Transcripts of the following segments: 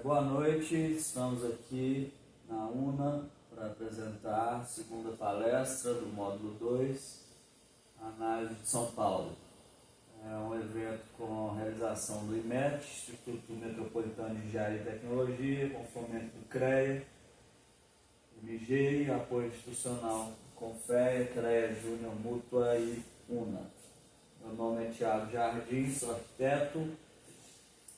Boa noite, estamos aqui na UNA para apresentar a segunda palestra do módulo 2, Análise de São Paulo. É um evento com realização do IMET, Instituto Metropolitano de Engenharia e Tecnologia, com fomento do CREA, MG, apoio institucional Confea, CREA Júnior Mútua e UNA. Meu nome é Thiago Jardim, sou arquiteto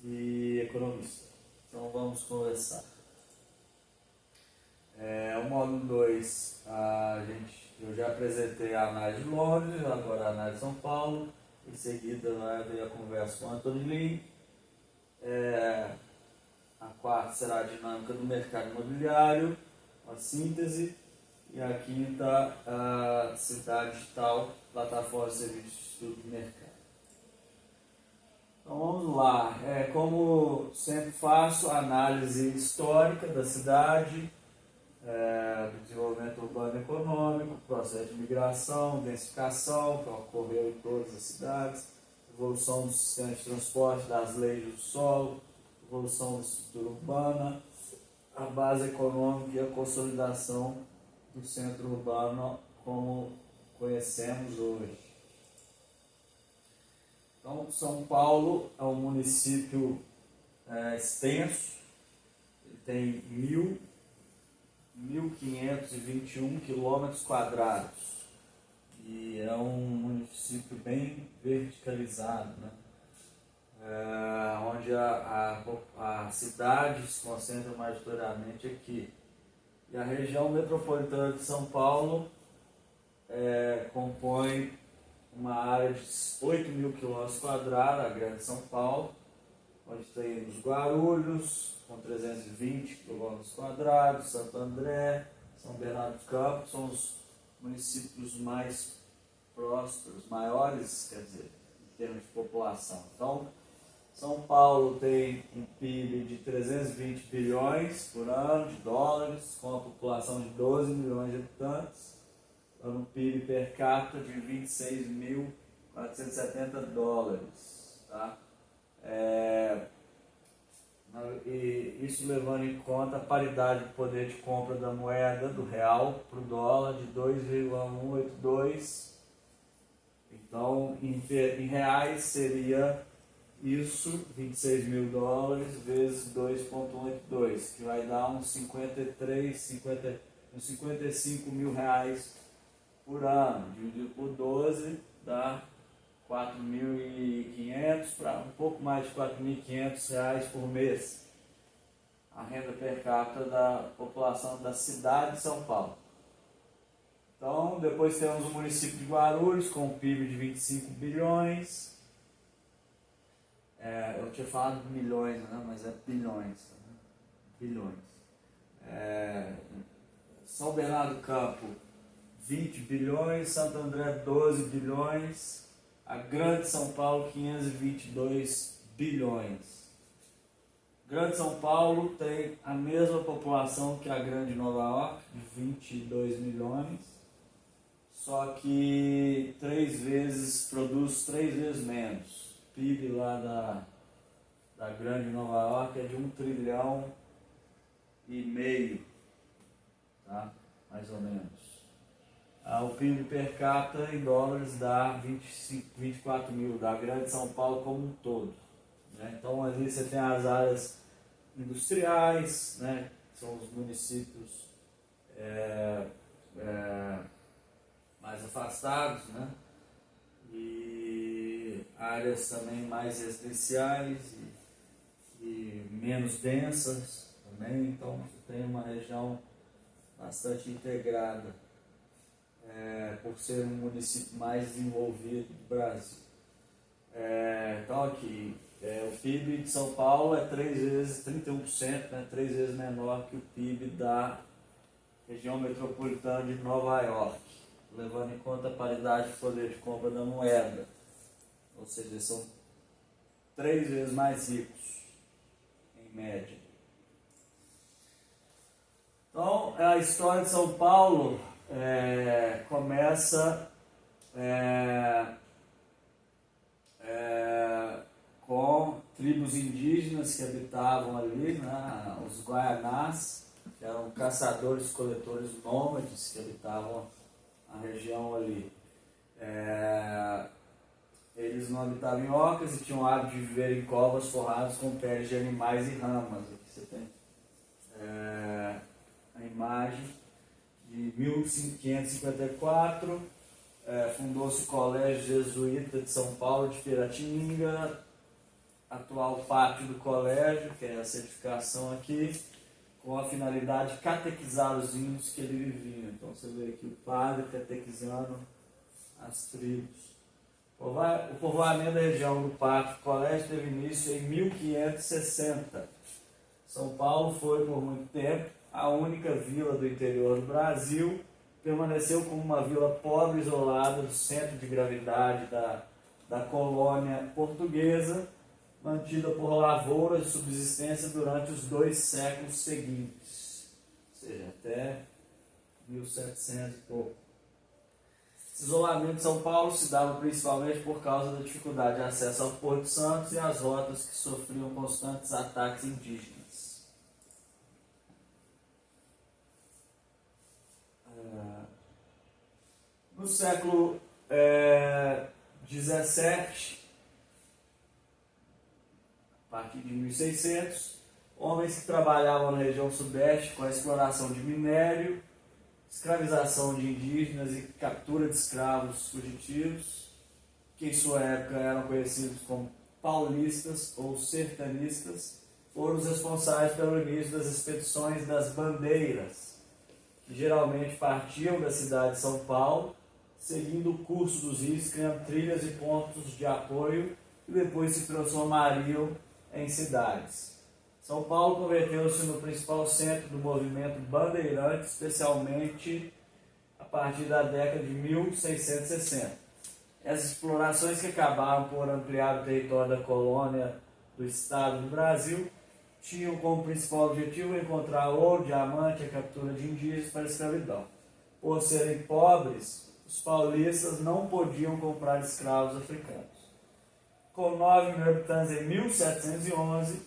e economista. Então vamos conversar. O módulo 2, eu já apresentei a análise de Londres, agora a análise de São Paulo. Em seguida vai haver a conversa com o Anthony Lee. A quarta será a dinâmica do mercado imobiliário, a síntese. E a quinta, a cidade digital, plataforma de serviços de estudo do mercado. Então vamos lá, como sempre faço, análise histórica da cidade, do desenvolvimento urbano e econômico, processo de migração, densificação que ocorreu em todas as cidades, evolução do sistema de transporte, das leis do solo, evolução da estrutura urbana, a base econômica e a consolidação do centro urbano como conhecemos hoje. Então, São Paulo é um município extenso, ele tem 1.521 quilômetros quadrados e é um município bem verticalizado, né? Onde a cidade se concentra majoritariamente aqui. E a região metropolitana de São Paulo compõe uma área de 8.000 quilômetros quadrados, a Grande São Paulo, onde tem os Guarulhos, com 320 quilômetros quadrados, Santo André, São Bernardo do Campo, são os municípios mais prósperos, maiores, quer dizer, em termos de população. Então, São Paulo tem um PIB de 320 bilhões por ano de dólares, com a população de 12 milhões de habitantes, dando um PIB per capita de 26.470 dólares. Tá? E isso levando em conta a paridade de poder de compra da moeda, do real para o dólar, de 2,182. Então, em reais seria isso, 26 mil dólares vezes 2,182, que vai dar uns 55 mil reais por ano, dividido por 12, dá 4.500 para um pouco mais de 4.500 reais por mês. A renda per capita da população da cidade de São Paulo. Então, depois temos o município de Guarulhos, com um PIB de 25 bilhões. Eu tinha falado milhões, né? Mas é bilhões. Né? Bilhões. São Bernardo do Campo, 20 bilhões, Santo André 12 bilhões, a Grande São Paulo 522 bilhões. Grande São Paulo tem a mesma população que a Grande Nova York, de 22 milhões, só que produz 3 vezes menos. O PIB lá da Grande Nova York é de 1,5 trilhão, tá? Mais ou menos. O PIB per capita em dólares dá 24 mil, da Grande São Paulo como um todo. Né? Então ali você tem as áreas industriais, né? Que são os municípios mais afastados, né? E áreas também mais residenciais e menos densas também. Então você tem uma região bastante integrada. Por ser um município mais desenvolvido do Brasil. Então aqui, o PIB de São Paulo é 31%, né, 3 vezes menor que o PIB da região metropolitana de Nova York, levando em conta a paridade de poder de compra da moeda. Ou seja, são 3 vezes mais ricos, em média. Então, a história de São Paulo começa com tribos indígenas que habitavam ali, né? Os Guaianás, que eram caçadores-coletores nômades que habitavam a região ali. Eles não habitavam em ocas e tinham o hábito de viver em covas forradas com peles de animais e ramas. Aqui você tem a imagem de 1554. Fundou-se o Colégio Jesuíta de São Paulo de Piratininga, atual pátio do colégio, que é a certificação aqui, com a finalidade de catequizar os índios que ele vivia. Então você vê aqui o padre catequizando as tribos. O povoamento da região do pátio do colégio teve início em 1560. São Paulo foi, por muito tempo, a única vila do interior do Brasil. Permaneceu como uma vila pobre, isolada do centro de gravidade da colônia portuguesa, mantida por lavouras de subsistência durante os 2 séculos seguintes, ou seja, até 1700 e pouco. Esse isolamento de São Paulo se dava principalmente por causa da dificuldade de acesso ao Porto Santos e às rotas que sofriam constantes ataques indígenas. No século XVII, a partir de 1600, homens que trabalhavam na região sudeste com a exploração de minério, escravização de indígenas e captura de escravos fugitivos, que em sua época eram conhecidos como paulistas ou sertanistas, foram os responsáveis pelo início das expedições das bandeiras, que geralmente partiam da cidade de São Paulo, seguindo o curso dos rios, criando trilhas e pontos de apoio, e depois se transformariam em cidades. São Paulo converteu-se no principal centro do movimento bandeirante, especialmente a partir da década de 1660. Essas explorações, que acabaram por ampliar o território da colônia do Estado do Brasil, tinham como principal objetivo encontrar ouro, diamante e a captura de indígenas para a escravidão. Por serem pobres, os paulistas não podiam comprar escravos africanos. Com 9 mil habitantes em 1711,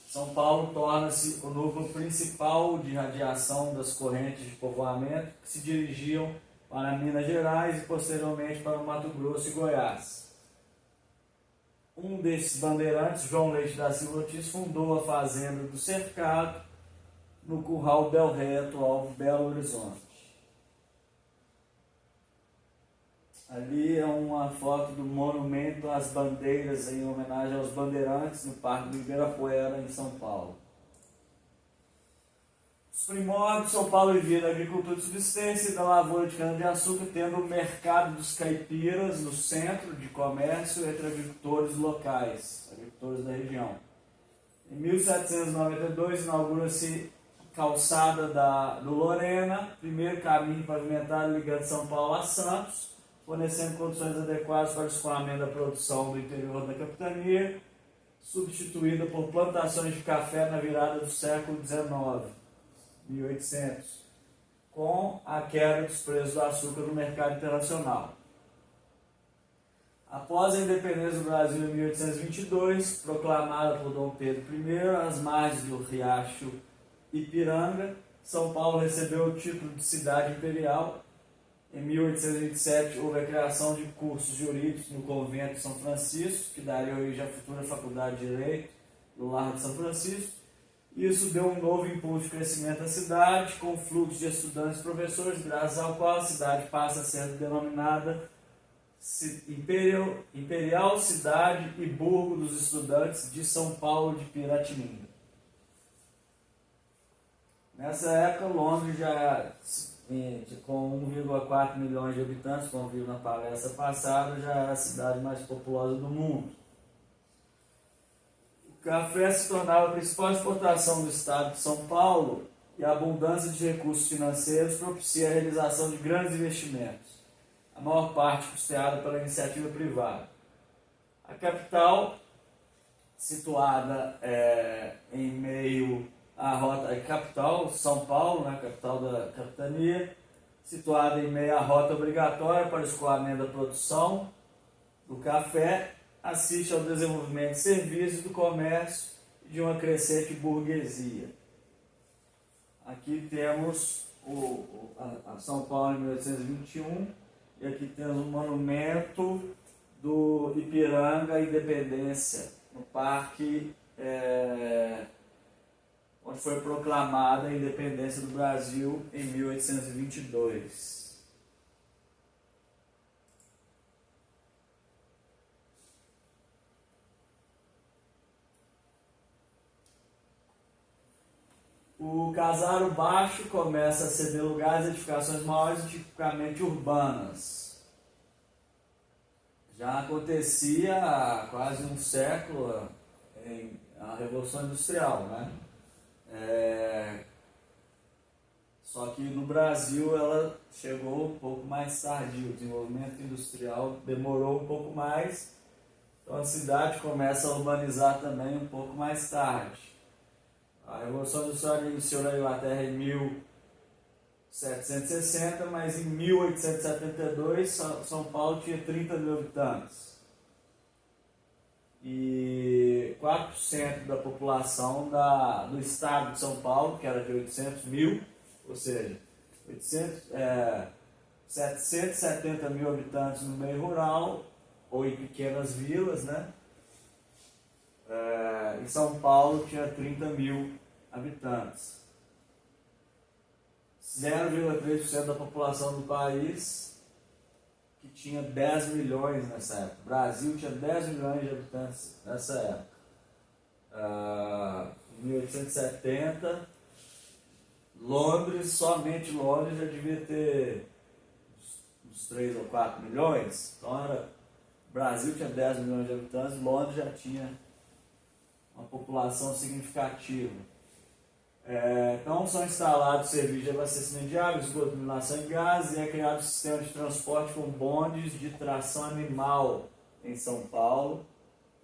São Paulo torna-se o núcleo principal de radiação das correntes de povoamento que se dirigiam para Minas Gerais e posteriormente para o Mato Grosso e Goiás. Um desses bandeirantes, João Leite da Silva Ortiz, fundou a Fazenda do Cercado, no Curral Del Rey, atual Belo Horizonte. Ali é uma foto do monumento às bandeiras em homenagem aos bandeirantes no Parque do Ibirapuera, em São Paulo. Os primórdios, São Paulo vivia da agricultura de subsistência e da lavoura de cana-de-açúcar, tendo o mercado dos caipiras no centro de comércio entre agricultores locais, agricultores da região. Em 1792, inaugura-se a calçada do Lorena, primeiro caminho pavimentado ligando São Paulo a Santos, fornecendo condições adequadas para o escoamento da produção do interior da capitania, substituída por plantações de café na virada do século XIX, 1800, com a queda dos preços do açúcar no mercado internacional. Após a independência do Brasil em 1822, proclamada por Dom Pedro I, às margens do riacho Ipiranga, São Paulo recebeu o título de cidade imperial. Em 1827, houve a criação de cursos jurídicos no convento de São Francisco, que daria origem à futura Faculdade de Direito do Largo de São Francisco. Isso deu um novo impulso de crescimento à cidade, com fluxo de estudantes e professores, graças ao qual a cidade passa a ser denominada Imperial Cidade e Burgo dos Estudantes de São Paulo de Piratininga. Nessa época, Londres já, com 1,4 milhões de habitantes, como viu na palestra passada, já era a cidade mais populosa do mundo. O café se tornava a principal exportação do estado de São Paulo e a abundância de recursos financeiros propicia a realização de grandes investimentos, a maior parte custeada pela iniciativa privada. A capital, situada em meio à rota, a capital, São Paulo, né, capital da capitania, situada em meio à rota obrigatória para o escoamento da produção do café, assiste ao desenvolvimento de serviços, do comércio e de uma crescente burguesia. Aqui temos a São Paulo em 1821 e aqui temos um monumento do Ipiranga à Independência, no parque onde foi proclamada a independência do Brasil em 1822. O Casaro Baixo começa a ceder lugar às edificações maiores, tipicamente urbanas. Já acontecia há quase um século a Revolução Industrial, né? Só que no Brasil ela chegou um pouco mais tardio, o desenvolvimento industrial demorou um pouco mais, então a cidade começa a urbanizar também um pouco mais tarde. A Revolução Industrial iniciou na Inglaterra em 1760, mas em 1872 São Paulo tinha 30 mil habitantes. E 4% da população do estado de São Paulo, que era de 800 mil, ou seja, 770 mil habitantes no meio rural, ou em pequenas vilas, né? Em São Paulo tinha 30 mil habitantes. 0,3% da população do país, que tinha 10 milhões nessa época. O Brasil tinha 10 milhões de habitantes nessa época. Em 1870, Londres, somente Londres já devia ter uns 3 ou 4 milhões. Então o Brasil tinha 10 milhões de habitantes, Londres já tinha uma população significativa. Então são instalados serviços de abastecimento de água, esgoto, iluminação e gás, e é criado um sistema de transporte com bondes de tração animal em São Paulo,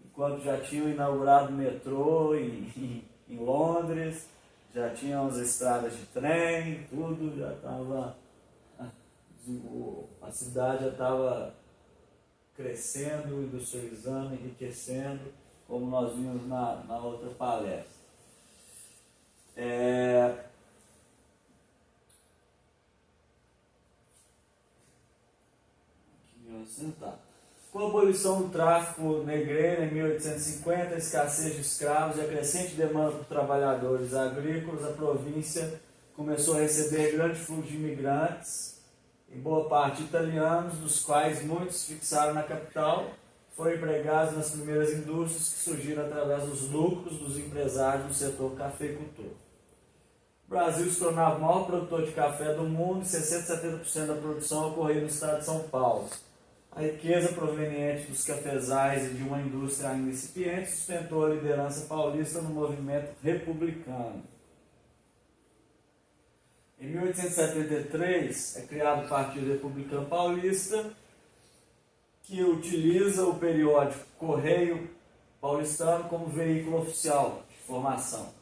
enquanto já tinham inaugurado o metrô em Londres, já tinham as estradas de trem, tudo já estava, a cidade já estava crescendo, industrializando, enriquecendo, como nós vimos na outra palestra. Com a abolição do tráfico negreiro em 1850, a escassez de escravos e a crescente demanda por trabalhadores agrícolas, a província começou a receber grande fluxo de imigrantes, em boa parte italianos, dos quais muitos se fixaram na capital, foram empregados nas primeiras indústrias que surgiram através dos lucros dos empresários do setor cafeicultor. O Brasil se tornava o maior produtor de café do mundo e 60% a 70% da produção ocorria no estado de São Paulo. A riqueza proveniente dos cafezais e de uma indústria ainda incipiente sustentou a liderança paulista no movimento republicano. Em 1873 é criado o Partido Republicano Paulista, que utiliza o periódico Correio Paulistano como veículo oficial de formação.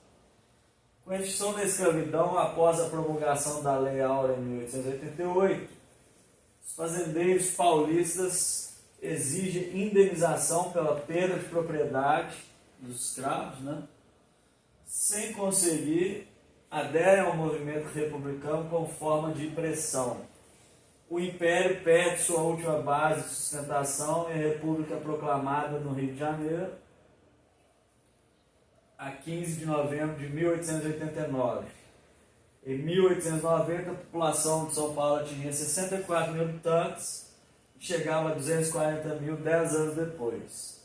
Com a extinção da escravidão, após a promulgação da Lei Áurea em 1888, os fazendeiros paulistas exigem indenização pela perda de propriedade dos escravos, né? Sem conseguir, aderem ao movimento republicano como forma de pressão. O Império perde sua última base de sustentação em a República proclamada no Rio de Janeiro, a 15 de novembro de 1889. Em 1890, a população de São Paulo atingia 64 mil habitantes e chegava a 240 mil 10 anos depois.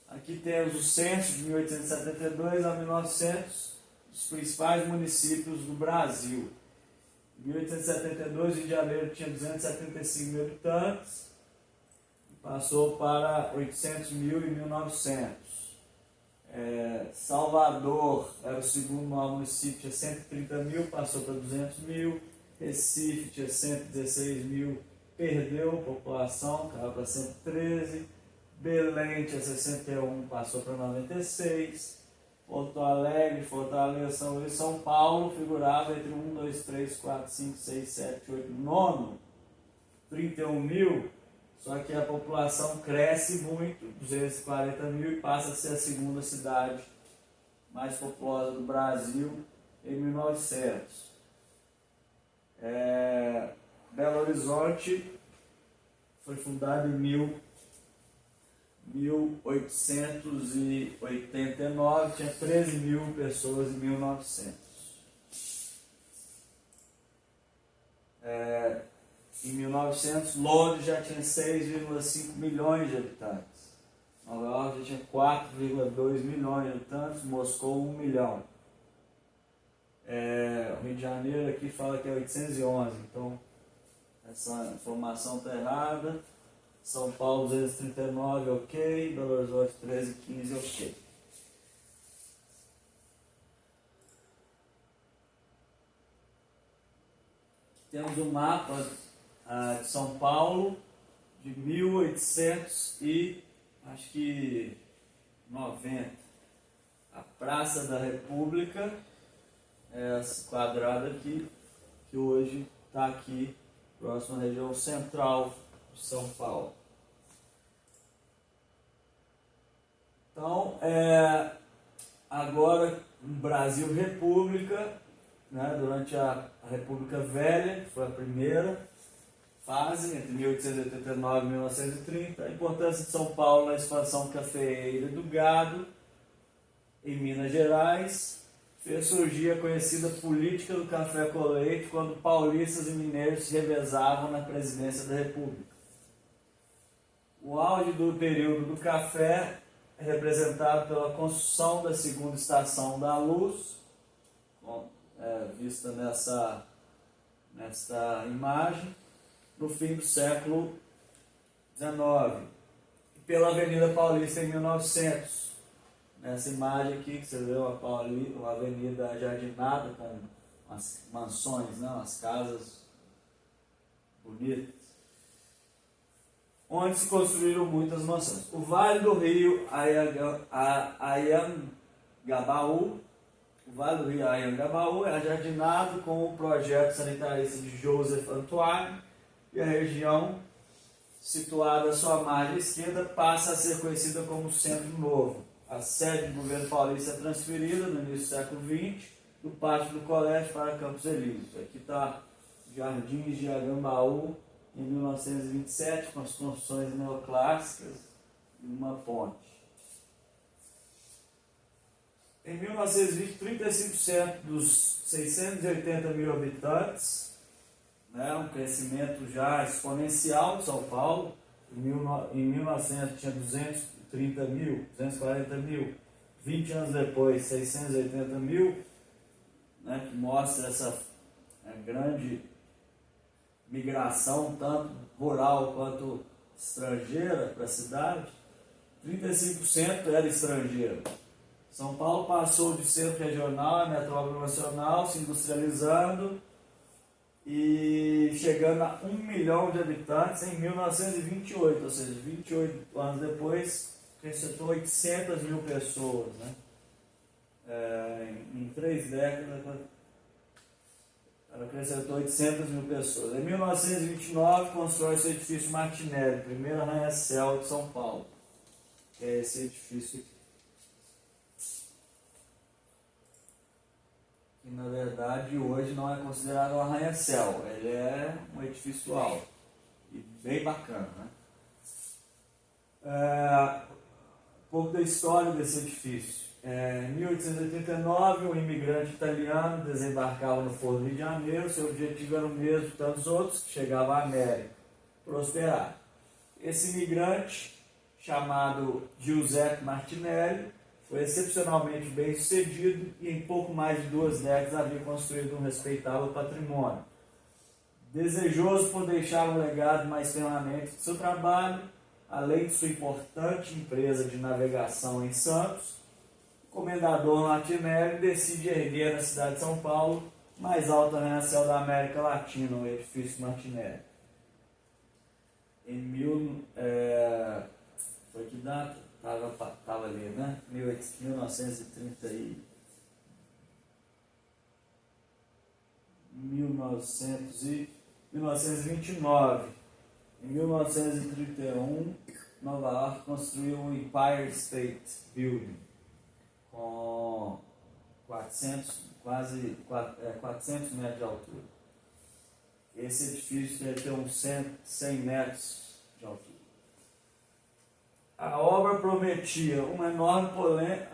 Aqui temos o censo de 1872 a 1900, dos principais municípios do Brasil. Em 1872, Rio de Janeiro tinha 275 mil habitantes, e passou para 800 mil em 1900. Salvador era o segundo maior município, tinha 130 mil, passou para 200 mil. Recife tinha 116 mil, perdeu a população, caiu para 113. Belém tinha 61, passou para 96. Porto Alegre, Fortaleza, São Luís, São Paulo figurava entre 1, 2, 3, 4, 5, 6, 7, 8, 9, 31 mil, Só que a população cresce muito, 240 mil, e passa a ser a segunda cidade mais populosa do Brasil em 1900. Belo Horizonte foi fundado em 1889, tinha 13 mil pessoas em 1900. Em 1900, Londres já tinha 6,5 milhões de habitantes. Nova York já tinha 4,2 milhões de habitantes, Moscou 1 milhão. O Rio de Janeiro aqui fala que é 811, então essa informação está errada. São Paulo 239, ok. Belo Horizonte 1315, ok. Temos um mapa de São Paulo de 1890. A Praça da República é essa quadrada aqui, que hoje está aqui, próxima à região central de São Paulo. Então, agora no Brasil República, né, durante a República Velha, que foi a primeira fase, entre 1889 e 1930, a importância de São Paulo na expansão cafeeira do gado em Minas Gerais fez surgir a conhecida política do café com leite, quando paulistas e mineiros se revezavam na presidência da República. O auge do período do café é representado pela construção da segunda estação da Luz, vista nessa imagem, no fim do século XIX, e pela Avenida Paulista em 1900. Nessa imagem aqui, que você vê uma avenida jardinada com as mansões, né, as casas bonitas, onde se construíram muitas mansões. O Vale do Rio Anhangabaú, é jardinado com o projeto sanitarista de Joseph Antoine, e a região situada à sua margem esquerda passa a ser conhecida como Centro Novo. A sede do governo paulista é transferida no início do século XX, do pátio do colégio para Campos Elíseos. Aqui está Jardins de Anhangabaú, em 1927, com as construções neoclássicas e uma ponte. Em 1920, 35% dos 680 mil habitantes, né, um crescimento já exponencial de São Paulo. Em 1900 tinha 230 mil, 240 mil, 20 anos depois 680 mil, né, que mostra essa grande migração, tanto rural quanto estrangeira para a cidade. 35% era estrangeiro. São Paulo passou de centro regional a metrópole nacional, se industrializando e chegando a 1 milhão de habitantes em 1928, ou seja, 28 anos depois, acrescentou 800 mil pessoas, né? Em 3 décadas, ela acrescentou 800 mil pessoas. Em 1929, constrói-se o edifício Martinelli, primeiro arranha-céu de São Paulo, que é esse edifício aqui. Que na verdade hoje não é considerado um arranha-céu, ele é um edifício alto e bem bacana, né? Um pouco da história desse edifício. Em 1889, um imigrante italiano desembarcava no Porto do Rio de Janeiro. Seu objetivo era o mesmo de tantos outros que chegavam à América: prosperar. Esse imigrante, chamado Giuseppe Martinelli, foi excepcionalmente bem sucedido e em pouco mais de 2 décadas havia construído um respeitável patrimônio. Desejoso por deixar um legado mais permanente de seu trabalho, além de sua importante empresa de navegação em Santos, o comendador Martinelli decide erguer na cidade de São Paulo o mais alto arranha-céu da América Latina, o edifício Martinelli. Foi que data? Estava ali, né? 1930 e 1929. Em 1931, Nova York construiu o Empire State Building com 400 metros de altura. Esse edifício deve ter uns 100 metros de altura. A obra prometia uma enorme polêmica.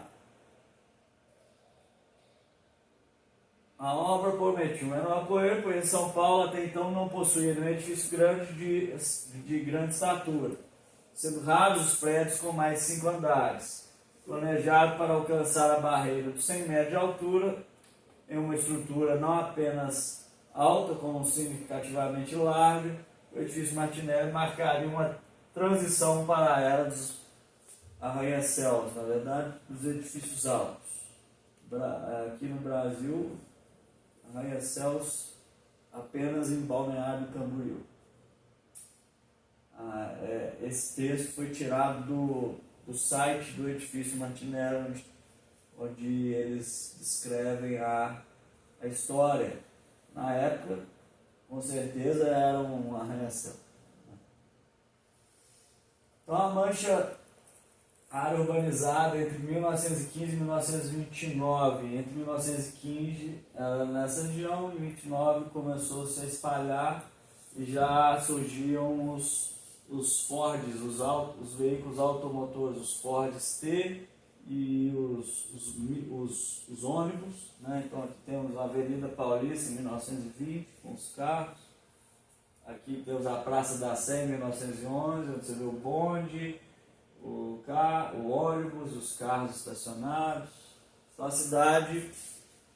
Pois São Paulo até então não possuía um edifício grande de grande estatura, sendo raros os prédios com mais de 5 andares. Planejado para alcançar a barreira dos 100 metros de altura, em uma estrutura não apenas alta, como significativamente larga, o edifício Martinelli marcaria uma transição para a era dos arranha-céus, na verdade, dos edifícios altos. Aqui no Brasil, arranha-céus apenas em Balneário Camboriú. Esse texto foi tirado do site do edifício Martinelli, onde eles descrevem a história. Na época, com certeza, era um arranha-céu. Então, a mancha área urbanizada entre 1915 e 1929. Entre 1915, nessa região, em 1929 começou a se espalhar e já surgiam os Fords, os veículos automotores, os Fords T e os ônibus, né? Então aqui temos a Avenida Paulista em 1920 com os carros. Aqui temos a Praça da Sé em 1911, onde você vê o bonde, o ônibus, os carros estacionados. Então a cidade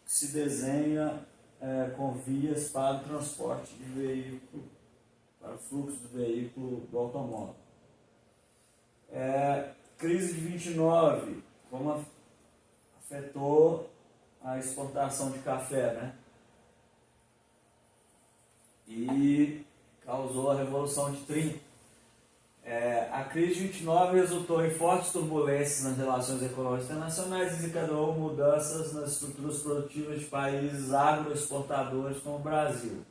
se desenha com vias para o transporte de veículo, para o fluxo do veículo do automóvel. Crise de 29, como afetou a exportação de café, né? E causou a Revolução de 30. A crise de 29 resultou em fortes turbulências nas relações econômicas internacionais e desencadeou mudanças nas estruturas produtivas de países agroexportadores como o Brasil.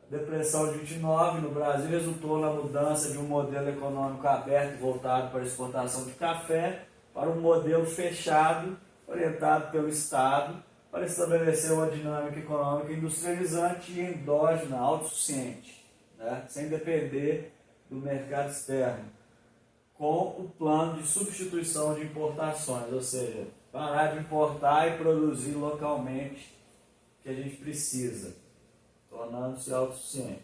A depressão de 29 no Brasil resultou na mudança de um modelo econômico aberto voltado para a exportação de café para um modelo fechado, orientado pelo Estado, para estabelecer uma dinâmica econômica industrializante e endógena, autossuficiente, né? Sem depender do mercado externo, com o plano de substituição de importações, ou seja, parar de importar e produzir localmente o que a gente precisa, tornando-se autossuficiente.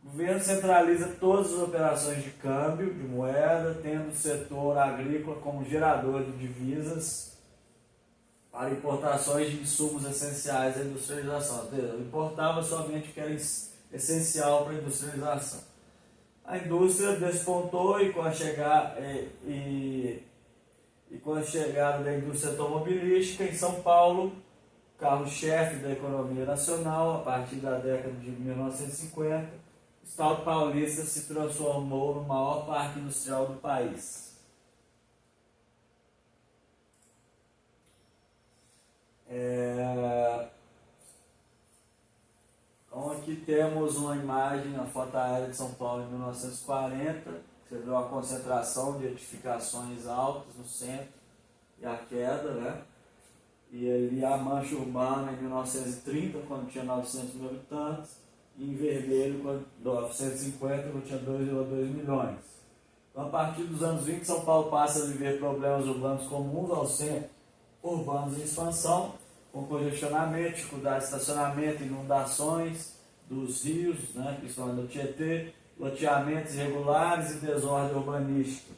O governo centraliza todas as operações de câmbio de moeda, tendo o setor agrícola como gerador de divisas para importações de insumos essenciais à industrialização. Ou seja, importava somente o que era essencial para a industrialização. A indústria despontou e com a chegada da indústria automobilística em São Paulo, carro-chefe da economia nacional, a partir da década de 1950, o Estado paulista se transformou no maior parque industrial do país. Então aqui temos uma imagem, a foto aérea de São Paulo em 1940, você vê uma concentração de edificações altas no centro e a queda, né? E ali a mancha urbana em 1930, quando tinha 900 mil habitantes, e em vermelho, quando 1950, quando tinha 2,2 milhões. Então, a partir dos anos 20, São Paulo passa a viver problemas urbanos comuns aos centros urbanos em expansão, com congestionamento, dificuldade de estacionamento, inundações dos rios, né, principalmente do Tietê, loteamentos irregulares e desordem urbanística.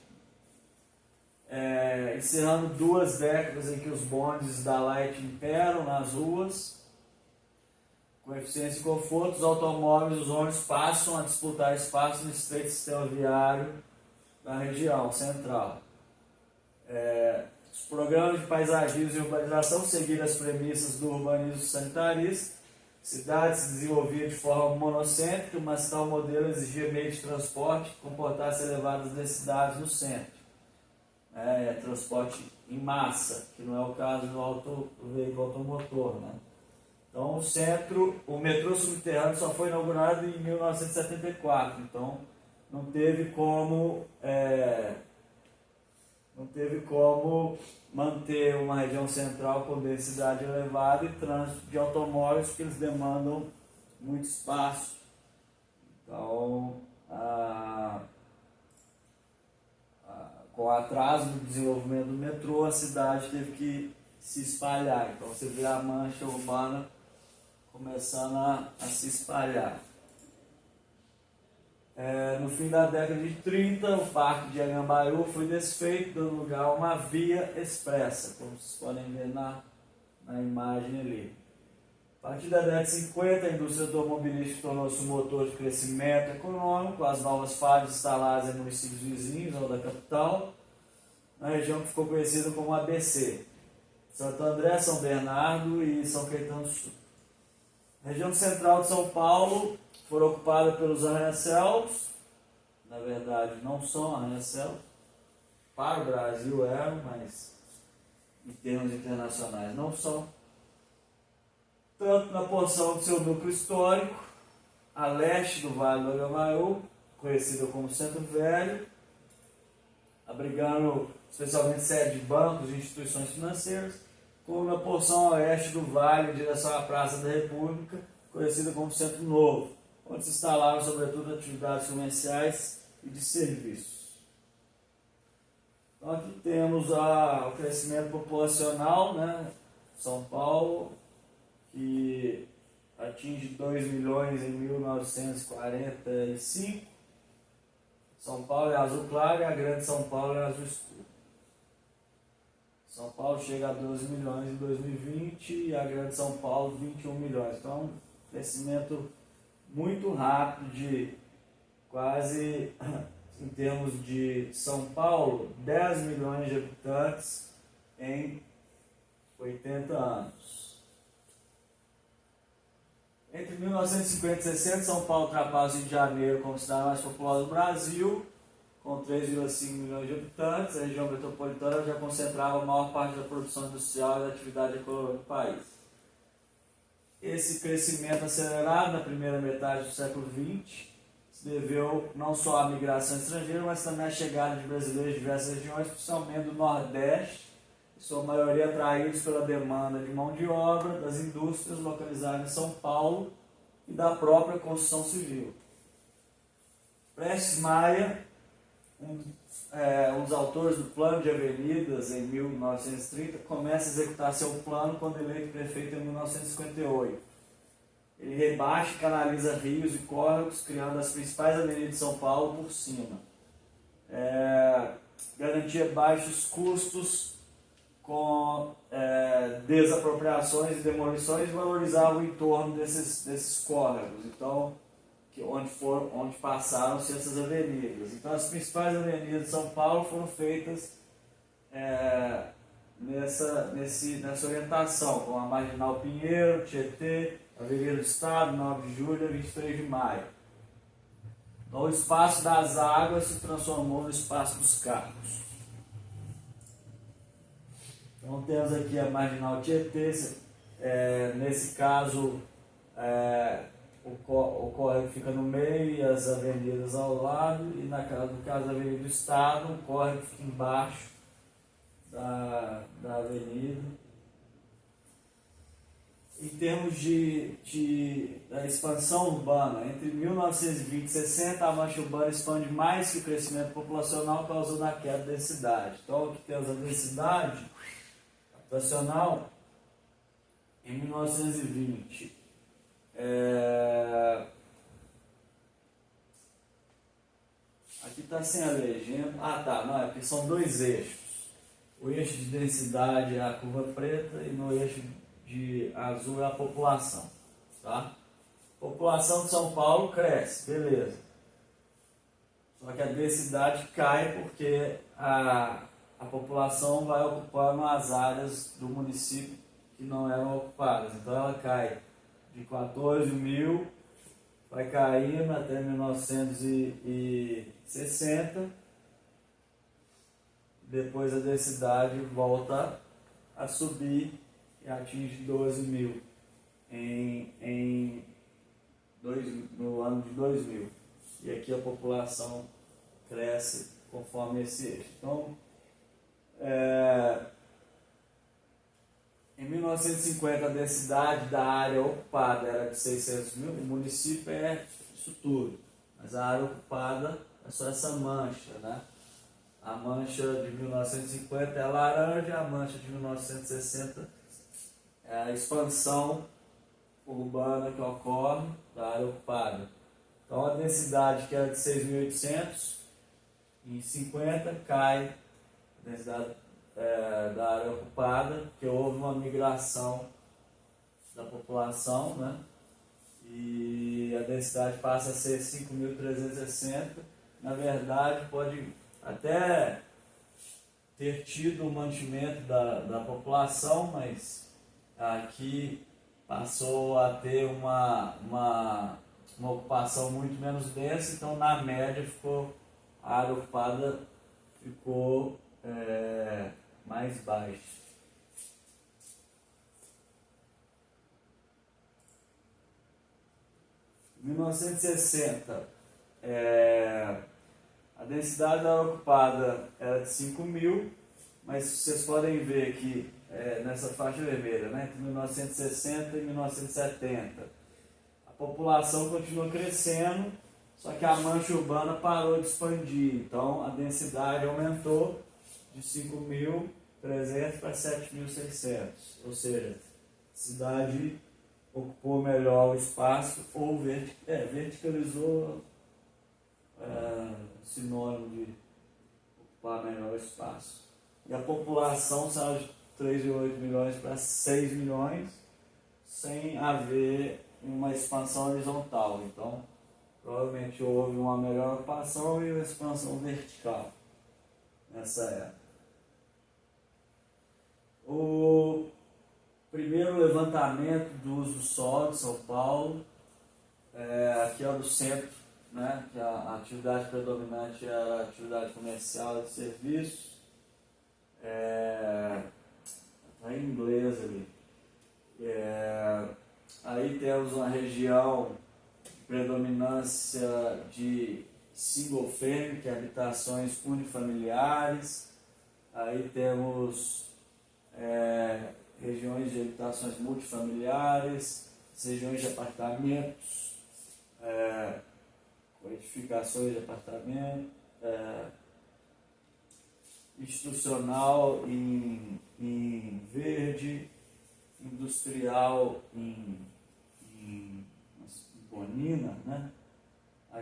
Encerrando 2 décadas em que os bondes da Light imperam nas ruas, com eficiência e conforto, os automóveis e os ônibus passam a disputar espaço no estreito sistema viário da região central. Os programas de paisagismo e urbanização seguiram as premissas do urbanismo sanitarista. Cidades se desenvolviam de forma monocêntrica, mas tal modelo exigia meio de transporte que comportasse elevadas densidades no centro. Transporte em massa, que não é o caso do veículo automotor, né? Então o metrô subterrâneo só foi inaugurado em 1974, então não teve como manter uma região central com densidade elevada e trânsito de automóveis, porque eles demandam muito espaço. Então, com o atraso do desenvolvimento do metrô, a cidade teve que se espalhar. Então você vê a mancha urbana começando a se espalhar. No fim da década de 30, o Parque de Anhangabaú foi desfeito, dando lugar a uma via expressa, como vocês podem ver na imagem ali. A partir da década de 50, a indústria automobilística tornou-se um motor de crescimento econômico, as novas fábricas instaladas em municípios vizinhos ou da capital, na região que ficou conhecida como ABC, Santo André, São Bernardo e São Caetano do Sul. A região central de São Paulo foi ocupada pelos arranha-céus, na verdade não são arranha-céus, para o Brasil eram, mas em termos internacionais não são. Tanto na porção do seu núcleo histórico, a leste do Vale do Anhangabaú, conhecida como Centro Velho, abrigando especialmente sede de bancos e instituições financeiras, como na porção oeste do Vale, em direção à Praça da República, conhecida como Centro Novo, onde se instalaram sobretudo atividades comerciais e de serviços. Então aqui temos o crescimento populacional, né? São Paulo, que atinge 2 milhões em 1945. São Paulo é azul claro e a Grande São Paulo é azul escuro. São Paulo chega a 12 milhões em 2020 e a Grande São Paulo 21 milhões. Então, um crescimento muito rápido de quase, em termos de São Paulo, 10 milhões de habitantes em 80 anos. Entre 1950 e 60, São Paulo ultrapassa o Rio de Janeiro como cidade mais populosa do Brasil, com 3,5 milhões de habitantes. A região metropolitana já concentrava a maior parte da produção industrial e da atividade econômica do país. Esse crescimento acelerado na primeira metade do século XX se deveu não só à migração estrangeira, mas também à chegada de brasileiros de diversas regiões, especialmente do Nordeste, em sua maioria atraídos pela demanda de mão de obra das indústrias localizadas em São Paulo e da própria construção civil. Prestes Maia, um dos autores do Plano de Avenidas em 1930, começa a executar seu plano quando eleito prefeito em 1958. Ele rebaixa e canaliza rios e córregos, criando as principais avenidas de São Paulo por cima. Garantia baixos custos com desapropriações e demolições, valorizava o entorno desses córregos, então, onde passaram-se essas avenidas. Então, as principais avenidas de São Paulo foram feitas nessa orientação, como a Marginal Pinheiro, Tietê, Avenida do Estado, 9 de Julho e 23 de Maio. Então, o espaço das águas se transformou no espaço dos carros. Então temos aqui a Marginal Tietê, nesse caso o córrego fica no meio e as avenidas ao lado, e no caso da Avenida do Estado, o córrego fica embaixo da avenida. Em termos da expansão urbana, entre 1920 e 60, a mancha urbana expande mais que o crescimento populacional, causando a queda da densidade. Então aqui temos a densidade habitacional em 1920. Aqui está sem a legenda. Não, é porque são dois eixos. O eixo de densidade é a curva preta e no eixo de azul é a população. Tá? A população de São Paulo cresce, beleza. Só que a densidade cai porque a população vai ocupando as áreas do município que não eram ocupadas. Então ela cai de 14 mil, vai caindo até 1960. Depois a densidade volta a subir e atinge 12 mil. no ano de 2000. E aqui a população cresce conforme esse eixo. Então, em 1950, a densidade da área ocupada era de 600 mil, o município é isso tudo, mas a área ocupada é só essa mancha, né? A mancha de 1950 é a laranja, a mancha de 1960 é a expansão urbana que ocorre da área ocupada. Então, a densidade que era de 6.800, em 50 cai a densidade da área ocupada, porque houve uma migração da população, né? E a densidade passa a ser 5.360. Na verdade, pode até ter tido o mantimento da população, mas aqui passou a ter uma ocupação muito menos densa, então na média a área ocupada ficou mais baixa. Em 1960, a densidade da área ocupada era de 5.000, mas vocês podem ver que nessa faixa vermelha, né, entre 1960 e 1970, a população continua crescendo, só que a mancha urbana parou de expandir, então a densidade aumentou de 5.300 para 7.600, ou seja, a cidade ocupou melhor o espaço ou verticalizou, sinônimo de ocupar melhor o espaço. E a população saiu de 3,8 milhões para 6 milhões, sem haver uma expansão horizontal. Então, provavelmente houve uma melhor ocupação e uma expansão vertical nessa época. O primeiro levantamento do uso do solo de São Paulo, aqui é do centro, né, que a atividade predominante é a atividade comercial e de serviços. Está em inglês ali. Aí temos uma região de predominância de single family, que é habitações unifamiliares. Aí temos regiões de habitações multifamiliares, regiões de apartamentos, edificações de apartamento, institucional em verde, industrial em bonina, né?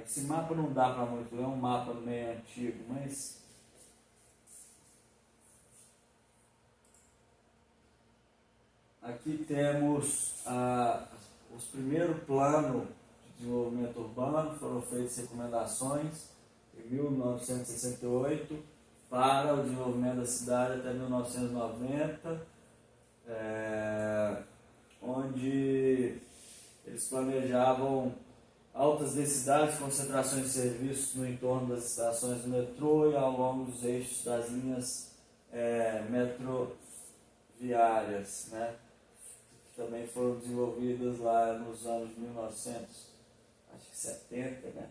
Esse mapa não dá para muito, é um mapa meio antigo, mas aqui temos os primeiros planos de desenvolvimento urbano, foram feitas recomendações em 1968 para o desenvolvimento da cidade até 1990, onde eles planejavam altas densidades, concentrações de serviços no entorno das estações do metrô e ao longo dos eixos das linhas metroviárias, né? Que também foram desenvolvidas lá nos anos 1970, né?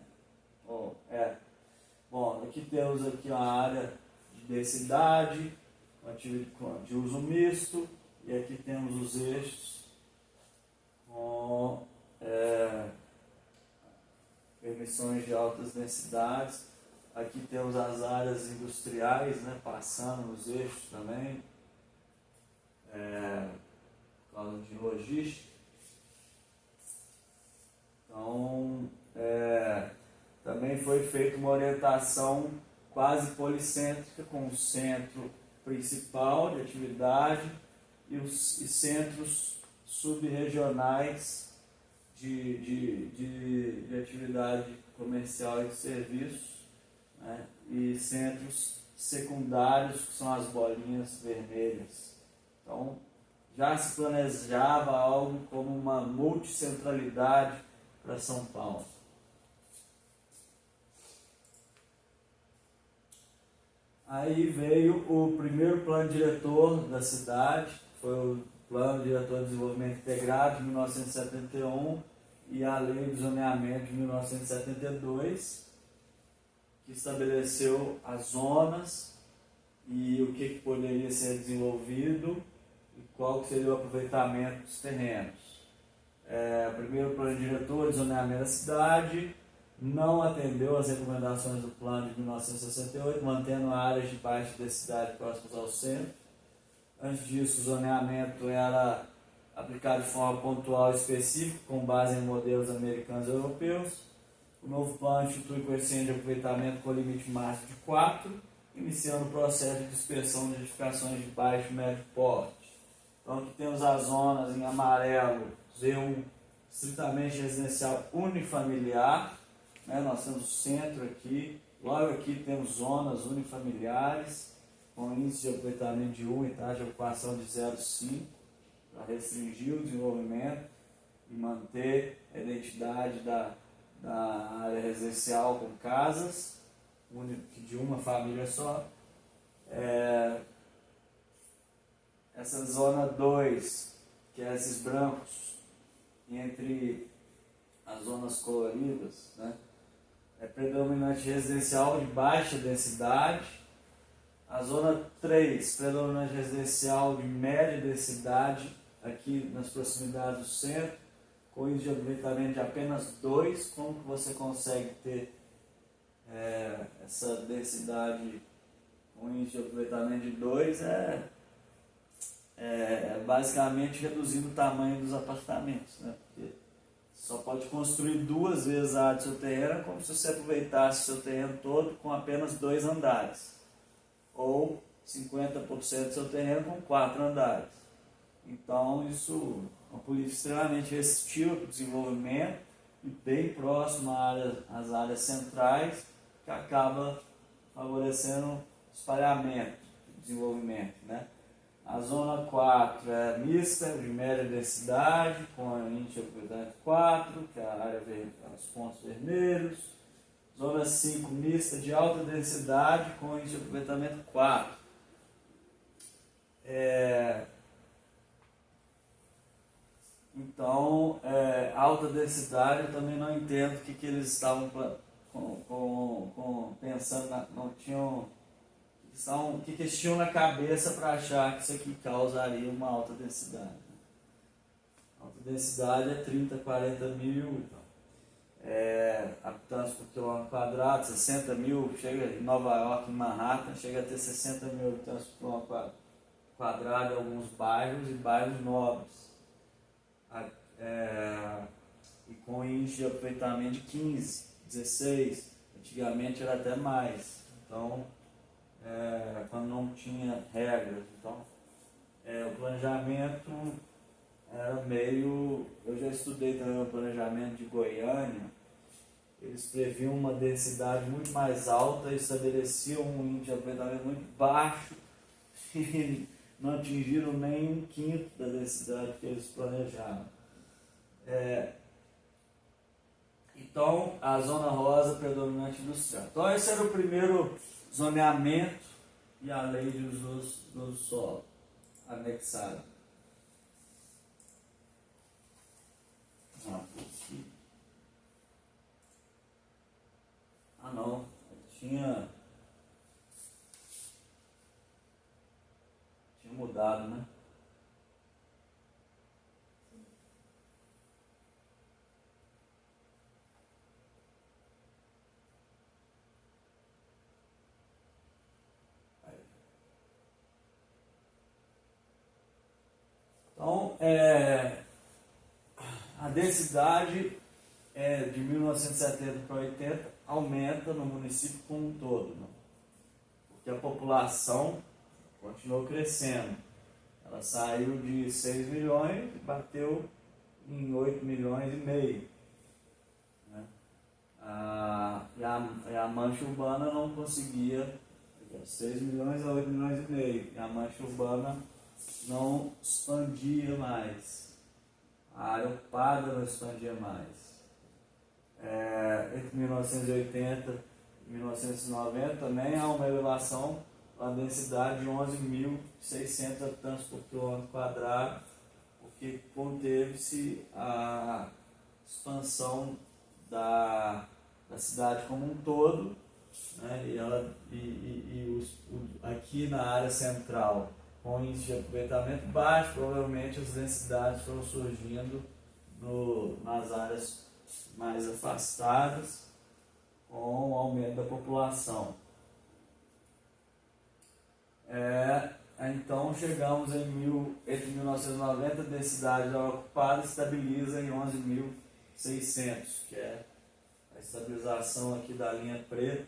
Bom, aqui temos uma área de densidade, de uso misto, e aqui temos os eixos com permissões de altas densidades. Aqui temos as áreas industriais, né, passando nos eixos também, por causa de logística. Então, também foi feita uma orientação quase policêntrica, com o centro principal de atividade e centros subregionais de atividade comercial e de serviços, né? E centros secundários, que são as bolinhas vermelhas. Então, já se planejava algo como uma multicentralidade para São Paulo. Aí veio o primeiro plano diretor da cidade, foi o Plano Diretor de Desenvolvimento Integrado de 1971 e a Lei de Zoneamento de 1972, que estabeleceu as zonas e o que poderia ser desenvolvido e qual seria o aproveitamento dos terrenos. O primeiro plano diretor de zoneamento da cidade não atendeu às recomendações do plano de 1968, mantendo áreas de baixa densidade próximas ao centro. Antes disso, o zoneamento era aplicado de forma pontual e específica, com base em modelos americanos e europeus. O novo plano institui coeficiente de aproveitamento com limite máximo de 4, iniciando o processo de dispersão de edificações de baixo e médio porte. Então, aqui temos as zonas em amarelo, Z1, estritamente residencial unifamiliar. Nós temos o centro aqui, logo aqui temos zonas unifamiliares, com índice de aproveitamento de 1 e taxa de ocupação de 0,5, para restringir o desenvolvimento e manter a identidade da área residencial com casas, de uma família só. Essa zona 2, que é esses brancos, entre as zonas coloridas, é predominante residencial de baixa densidade. A zona 3, predominante residencial de média densidade, aqui nas proximidades do centro, com índice de aproveitamento de apenas 2. Como que você consegue ter essa densidade com índice de aproveitamento de 2? Basicamente reduzindo o tamanho dos apartamentos, porque só pode construir 2 vezes a área do seu terreno, como se você aproveitasse o seu terreno todo com apenas 2 andares, ou 50% do seu terreno com 4 andares. Então, isso é uma política extremamente restritiva para o desenvolvimento e bem próxima às áreas centrais, que acaba favorecendo o espalhamento do desenvolvimento. A zona 4 é mista, de média densidade, com índice de aproveitamento 4, que é a área os pontos vermelhos. Zona 5, mista, de alta densidade, com índice de aproveitamento 4. Então, alta densidade, eu também não entendo o que eles estavam pensando, não tinham... O que eles tinham na cabeça para achar que isso aqui causaria uma alta densidade. Alta densidade é 30, 40 mil, habitantes por quilômetro quadrado, 60 mil, chega em Nova York, em Manhattan, chega a ter 60 mil habitantes por quilômetro quadrado em alguns bairros e bairros nobres. E com índice de aproveitamento de 15, 16, antigamente era até mais. Então, quando não tinha regras. Então, o planejamento era meio... Eu já estudei também o planejamento de Goiânia. Eles previam uma densidade muito mais alta e estabeleciam um índice de aproveitamento muito baixo e não atingiram nem 1/5 da densidade que eles planejaram. Então, a zona rosa predominante industrial. Então, esse era o primeiro zoneamento e a lei de uso do solo anexada. Não, tinha mudado, né? Então, a densidade de 1970 para 80 aumenta no município como um todo, porque a população continuou crescendo. Ela saiu de 6 milhões e bateu em 8 milhões e meio. E a mancha urbana não conseguia, 6 milhões a 8 milhões e meio, e a mancha urbana não expandia mais, a área ocupada não expandia mais. Entre 1980 e 1990 também há uma elevação da densidade de 11.600 habitantes por quilômetro quadrado, porque conteve-se a expansão da cidade como um todo, né? Aqui na área central, com índice de aproveitamento baixo, provavelmente as densidades foram surgindo nas áreas mais afastadas, com o aumento da população. Então chegamos entre 1990, a densidade ocupada estabiliza em 11.600, que é a estabilização aqui da linha preta.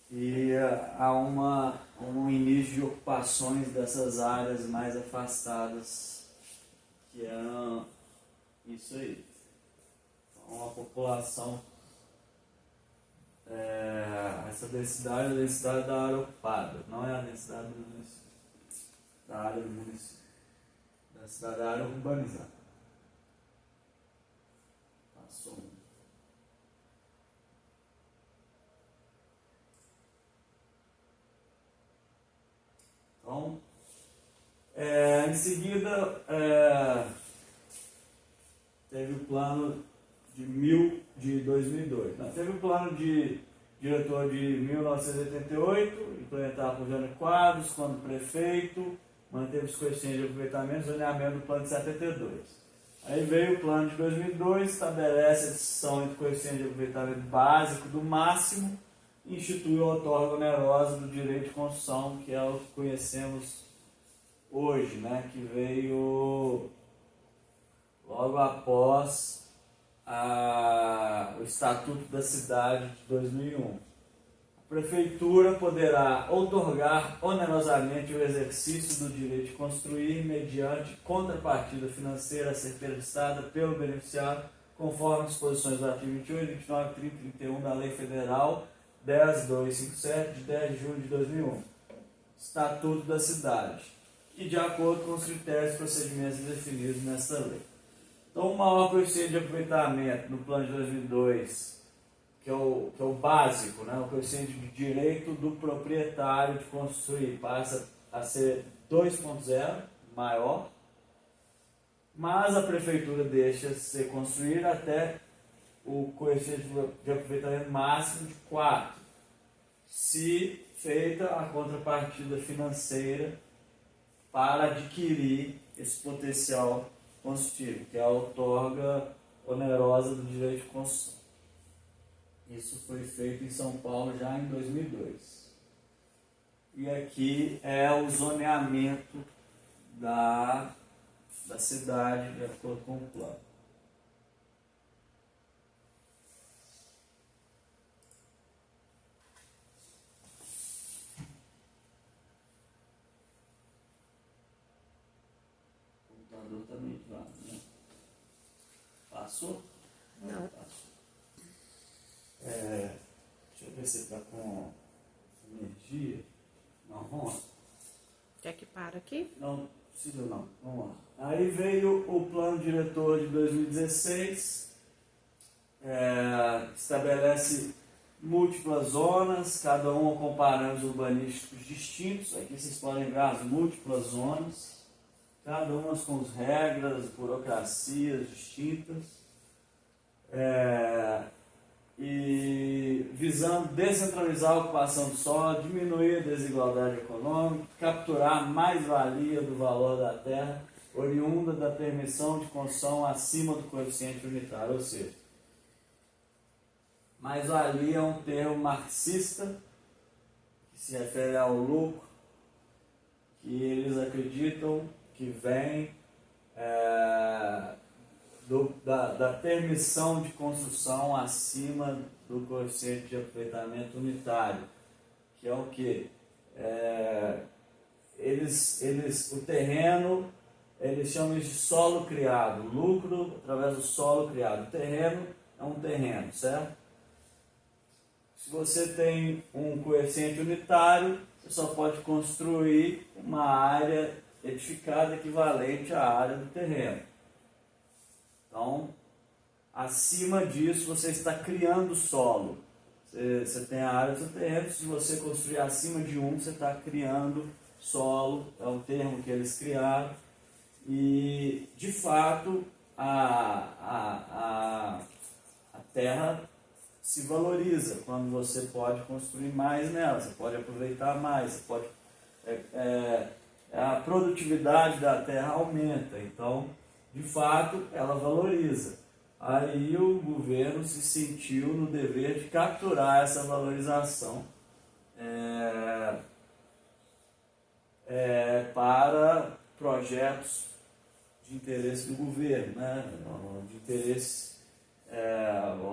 E há um início de ocupações dessas áreas mais afastadas, que é isso aí. Então a população, essa densidade é a densidade da área ocupada, não é a densidade do município, da área do município, a densidade da área urbanizada. Passou. Então, em seguida, teve o plano de 2002. Não, teve o plano de diretor de 1988, implementado por Jânio Quadros, quando prefeito, manteve os coeficientes de aproveitamento e zoneamento do plano de 72. Aí veio o plano de 2002, estabelece a distinção entre coeficiente de aproveitamento básico do máximo, institui o outorga onerosa do direito de construção, que é o que conhecemos hoje, né? Que veio logo após o Estatuto da Cidade de 2001. A Prefeitura poderá outorgar onerosamente o exercício do direito de construir mediante contrapartida financeira a ser prestada pelo beneficiário, conforme as disposições do artigo 28, 29, 30 e 31 da Lei Federal 10.257, de 10 de julho de 2001, Estatuto da Cidade, e de acordo com os critérios e procedimentos definidos nesta lei. Então, o maior coeficiente de aproveitamento no plano de 2002, que é o básico, né, o coeficiente de direito do proprietário de construir, passa a ser 2.0, maior, mas a Prefeitura deixa ser construir até o coeficiente de aproveitamento máximo de 4, se feita a contrapartida financeira para adquirir esse potencial construtivo, que é a outorga onerosa do direito de construção. Isso foi feito em São Paulo já em 2002. E aqui é o zoneamento da cidade de acordo com o plano. Também claro, né? Passou? Não. Passou. Deixa eu ver se está com energia. Não, vamos lá. Quer que para aqui? Não precisa não, vamos lá. Aí veio o plano diretor de 2016, estabelece múltiplas zonas, cada uma com parâmetros urbanísticos distintos. Aqui vocês podem ver as múltiplas zonas, cada uma com regras, burocracias distintas, e visando descentralizar a ocupação do solo, diminuir a desigualdade econômica, capturar a mais-valia do valor da terra, oriunda da permissão de construção acima do coeficiente unitário, ou seja, mais-valia é um termo marxista que se refere ao lucro, que eles acreditam que vem da permissão de construção acima do coeficiente de aproveitamento unitário, que é o que? O terreno, eles chamam de solo criado, lucro através do solo criado. O terreno é um terreno, certo? Se você tem um coeficiente unitário, você só pode construir uma área edificada equivalente à área do terreno. Então, acima disso, você está criando solo. Você tem a área do terreno, se você construir acima de um, você está criando solo, é um termo que eles criaram, e de fato a terra se valoriza quando você pode construir mais nela, você pode aproveitar mais, você pode, a produtividade da terra aumenta, então de fato ela valoriza. Aí o governo se sentiu no dever de capturar essa valorização para projetos de interesse do governo, né? De interesse,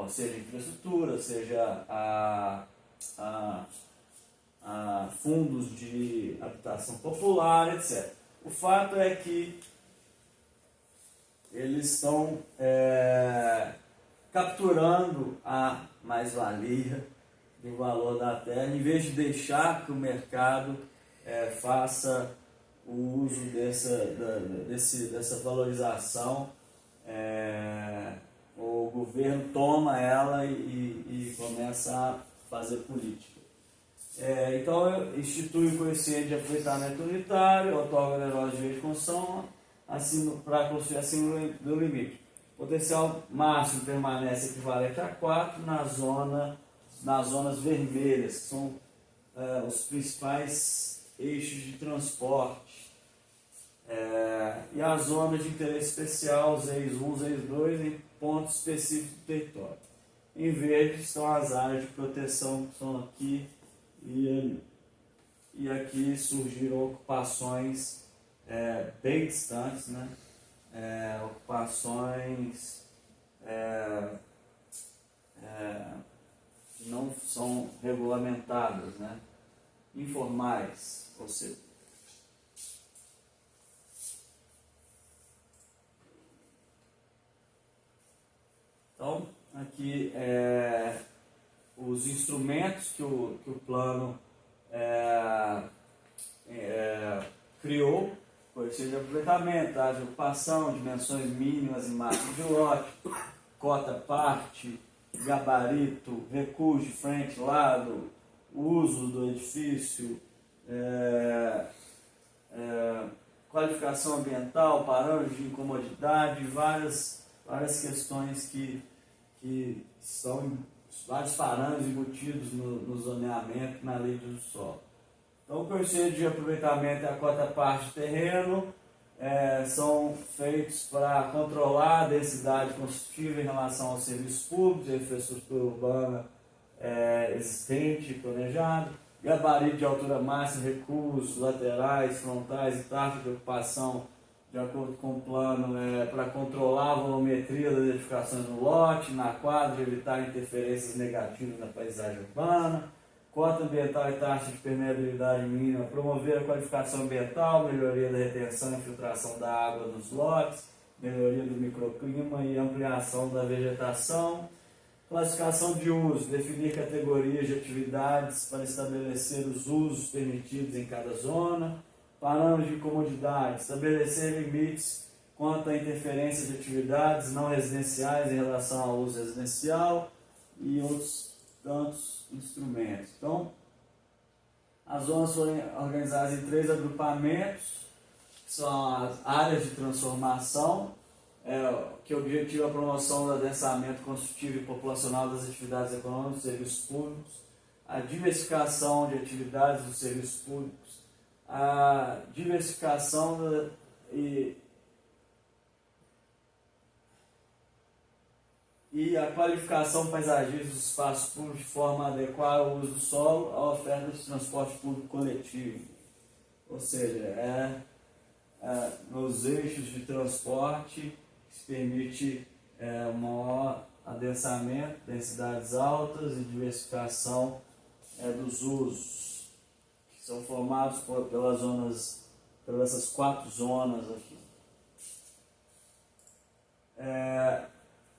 seja infraestrutura, seja a fundos de habitação popular, etc. O fato é que eles estão capturando a mais-valia do valor da terra, em vez de deixar que o mercado faça o uso dessa valorização, o governo toma ela e começa a fazer política. Então, institui o coeficiente de aproveitamento unitário, otorga o negócio de direito de construção para construir acima do limite. O potencial máximo permanece equivalente a 4 nas zonas vermelhas, que são os principais eixos de transporte. E as zonas de interesse especial, os EIs 1, os EIs 2, em pontos específicos do território. Em verde estão as áreas de proteção, que são aqui e aqui surgiram ocupações bem distantes, né? Ocupações que não são regulamentadas, né? Informais, ou seja, então aqui os instrumentos que o plano criou, coeficiente de aproveitamento, taxa de ocupação, dimensões mínimas e máximas de lote, cota parte, gabarito, recuo de frente, lado, uso do edifício, qualificação ambiental, parâmetros de incomodidade, várias questões que são vários parâmetros embutidos no zoneamento, na lei de uso do solo. Então, o coeficiente de aproveitamento é a cota parte de terreno, são feitos para controlar a densidade construtiva em relação aos serviços públicos, a infraestrutura urbana existente e planejado, gabarito de altura máxima, recuos laterais, frontais e taxa de ocupação de acordo com o plano para controlar a volumetria das edificações no lote, na quadra, evitar interferências negativas na paisagem urbana, cota ambiental e taxa de permeabilidade mínima, promover a qualificação ambiental, melhoria da retenção e filtração da água nos lotes, melhoria do microclima e ampliação da vegetação. Classificação de uso, definir categorias de atividades para estabelecer os usos permitidos em cada zona. Parâmetros de comodidade, estabelecer limites quanto à interferência de atividades não residenciais em relação ao uso residencial e outros tantos instrumentos. Então, as zonas foram organizadas em 3 agrupamentos, que são as áreas de transformação, que objetiva a promoção do adensamento construtivo e populacional das atividades econômicas e serviços públicos, a diversificação de atividades dos serviços públicos, a diversificação e a qualificação paisagística dos espaços públicos de forma a adequar o uso do solo à oferta de transporte público coletivo. Ou seja, nos eixos de transporte que se permite um maior adensamento, densidades altas e diversificação dos usos, que são formados pelas essas 4 zonas aqui.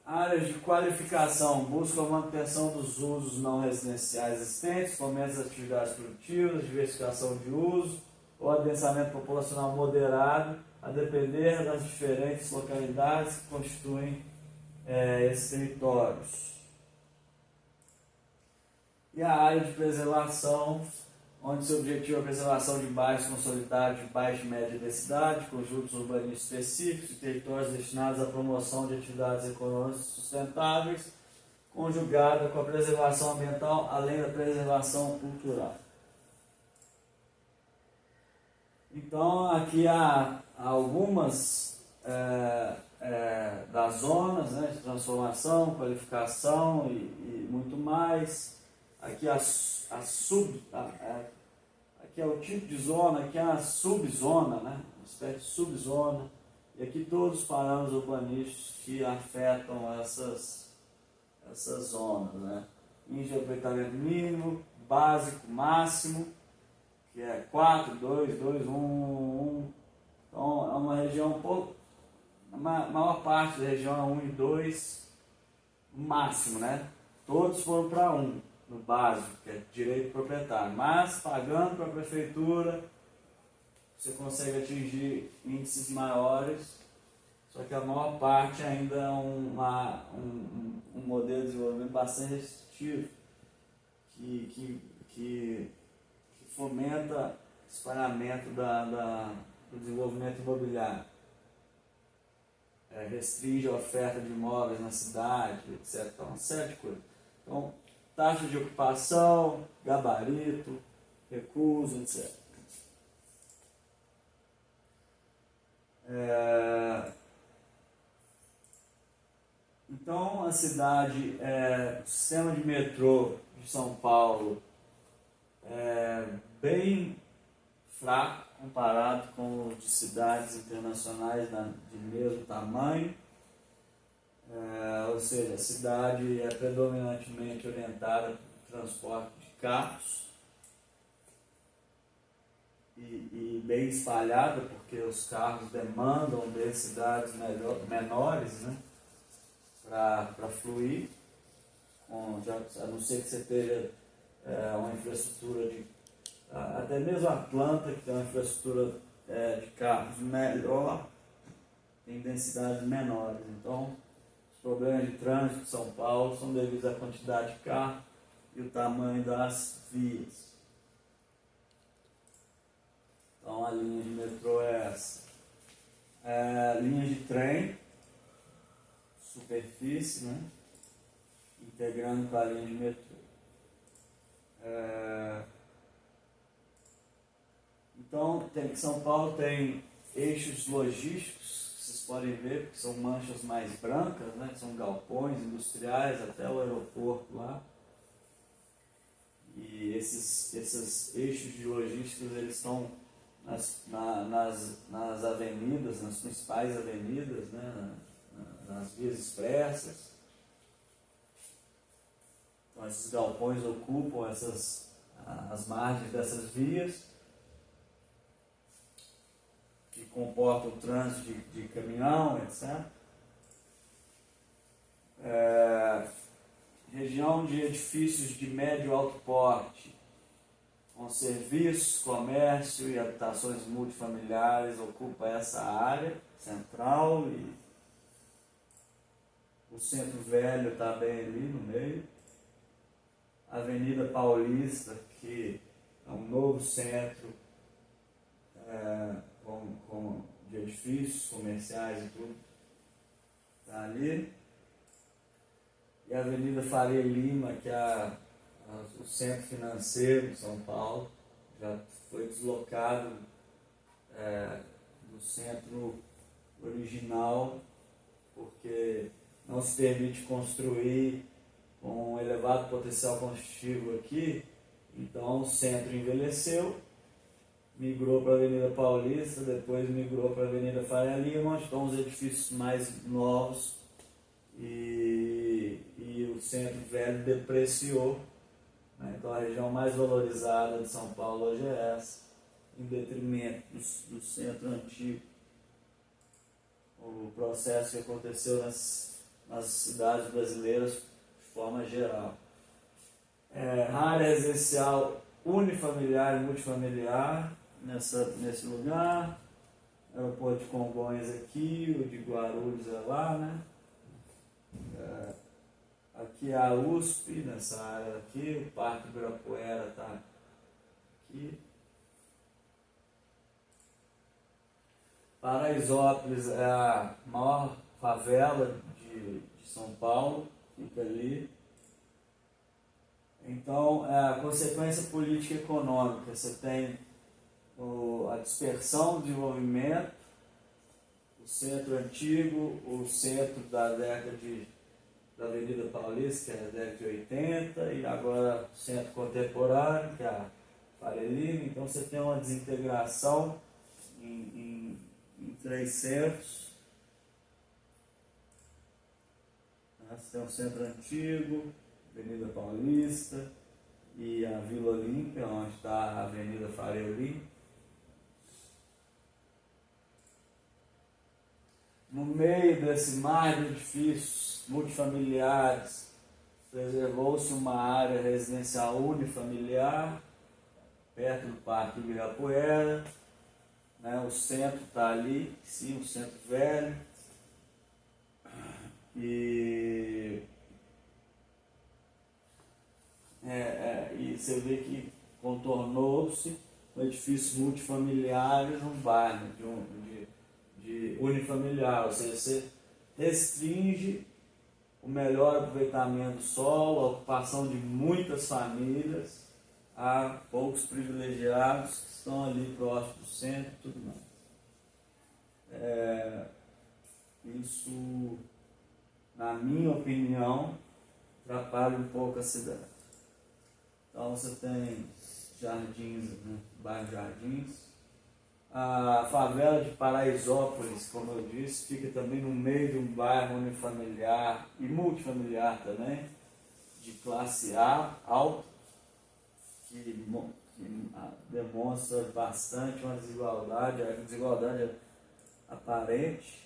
Áreas de qualificação buscam a manutenção dos usos não residenciais existentes, fomento das atividades produtivas, diversificação de uso ou adensamento populacional moderado, a depender das diferentes localidades que constituem esses territórios. E a área de preservação, onde seu objetivo é a preservação de bairros consolidados de baixa e média densidade, conjuntos urbanísticos específicos e territórios destinados à promoção de atividades econômicas sustentáveis, conjugada com a preservação ambiental, além da preservação cultural. Então, aqui há algumas das zonas, né, de transformação, qualificação e muito mais. Aqui aqui é o tipo de zona, aqui é a subzona, né, uma espécie de subzona. E aqui todos os parâmetros urbanísticos que afetam essas zonas, né? Índice de aproveitamento mínimo, básico, máximo, que é 4, 2, 2, 1, 1. Então é uma região um pouco, a maior parte da região é 1 e 2, máximo, né? Todos foram para 1, no básico, que é direito proprietário, mas pagando para a prefeitura, você consegue atingir índices maiores, só que a maior parte ainda é um modelo de desenvolvimento bastante restritivo, que fomenta o espalhamento do desenvolvimento imobiliário. Restringe a oferta de imóveis na cidade, etc. Então, uma série de coisas. Então, taxa de ocupação, gabarito, recuso, etc. Então, a cidade, o sistema de metrô de São Paulo é bem fraco comparado com os de cidades internacionais de mesmo tamanho. Ou seja, a cidade é predominantemente orientada para o transporte de carros e bem espalhada, porque os carros demandam densidades menores, né, para fluir, a não ser que você tenha uma infraestrutura até mesmo a Atlanta, que tem uma infraestrutura de carros melhor, tem densidades menores. Então, os problemas de trânsito de São Paulo são devidos à quantidade de carro e o tamanho das vias. Então, a linha de metrô é essa. Linha de trem, superfície, né? Integrando com a linha de metrô. Então, São Paulo tem eixos logísticos, que vocês podem ver, que são manchas mais brancas, né? Que são galpões industriais até o aeroporto lá. E esses eixos de logísticos, eles estão nas avenidas, nas principais avenidas, né? Nas vias expressas. Então, esses galpões ocupam as margens dessas vias, que comportam o trânsito de caminhão, etc. Região de edifícios de médio e alto porte, com serviços, comércio e habitações multifamiliares, ocupa essa área central, e o Centro Velho está bem ali no meio. Avenida Paulista, que é um novo centro de edifícios comerciais e tudo, está ali. E a Avenida Faria Lima, que é o centro financeiro de São Paulo, já foi deslocado do centro original, porque não se permite construir com um elevado potencial construtivo aqui. Então o centro envelheceu, migrou para a Avenida Paulista, depois migrou para a Avenida Faria Lima, onde estão os edifícios mais novos, e o Centro Velho depreciou, né? Então a região mais valorizada de São Paulo hoje é essa, em detrimento do centro antigo. O processo que aconteceu nas cidades brasileiras de forma geral. Área residencial unifamiliar e multifamiliar nesse lugar. Aeroporto de Congonhas aqui, o de Guarulhos é lá, né? Aqui é a USP, nessa área aqui, o Parque Ibirapuera está aqui. Paraisópolis é a maior favela de São Paulo, fica ali. Então, a consequência política e econômica, você tem a dispersão do desenvolvimento, o centro antigo, o centro da Avenida Paulista, que é a década de 80, e agora o centro contemporâneo, que é a Faria Lima. Então você tem uma desintegração em 3 centros. Você tem o centro antigo, Avenida Paulista, e a Vila Olímpia, onde está a Avenida Faria Lima. No meio desse mar de edifícios multifamiliares, preservou-se uma área residencial unifamiliar, perto do Parque Ibirapuera, né? O centro está ali, sim, o centro velho. E você vê que contornou-se edifícios multifamiliares num bairro de unifamiliar, ou seja, você restringe o melhor aproveitamento do solo, a ocupação de muitas famílias, a poucos privilegiados que estão ali próximo do centro e tudo mais. Isso, na minha opinião, atrapalha um pouco a cidade. Então você tem Jardins, né? Bairro Jardins. A favela de Paraisópolis, como eu disse, fica também no meio de um bairro unifamiliar e multifamiliar também, de classe A, alta, que demonstra bastante uma desigualdade, a desigualdade é aparente.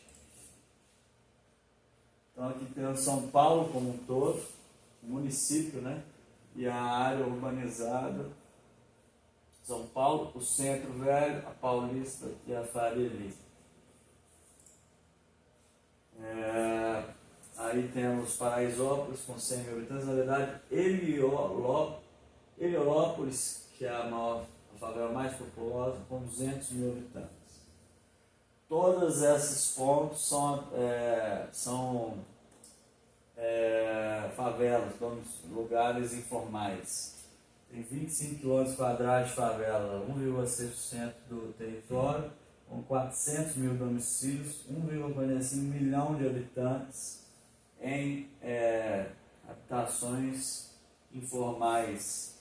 Então aqui tem o São Paulo como um todo, o município, né? E a área urbanizada. São Paulo, o Centro Velho, a Paulista e a Faria Lima. Aí temos Paraisópolis com 100 mil habitantes. Na verdade, Heliópolis, que é a favela mais populosa, com 200 mil habitantes. Todos esses pontos são favelas, lugares informais. Tem 25 km² de favela, 1,6% do território, com 400 mil domicílios, 1,45 milhão de habitantes em habitações informais.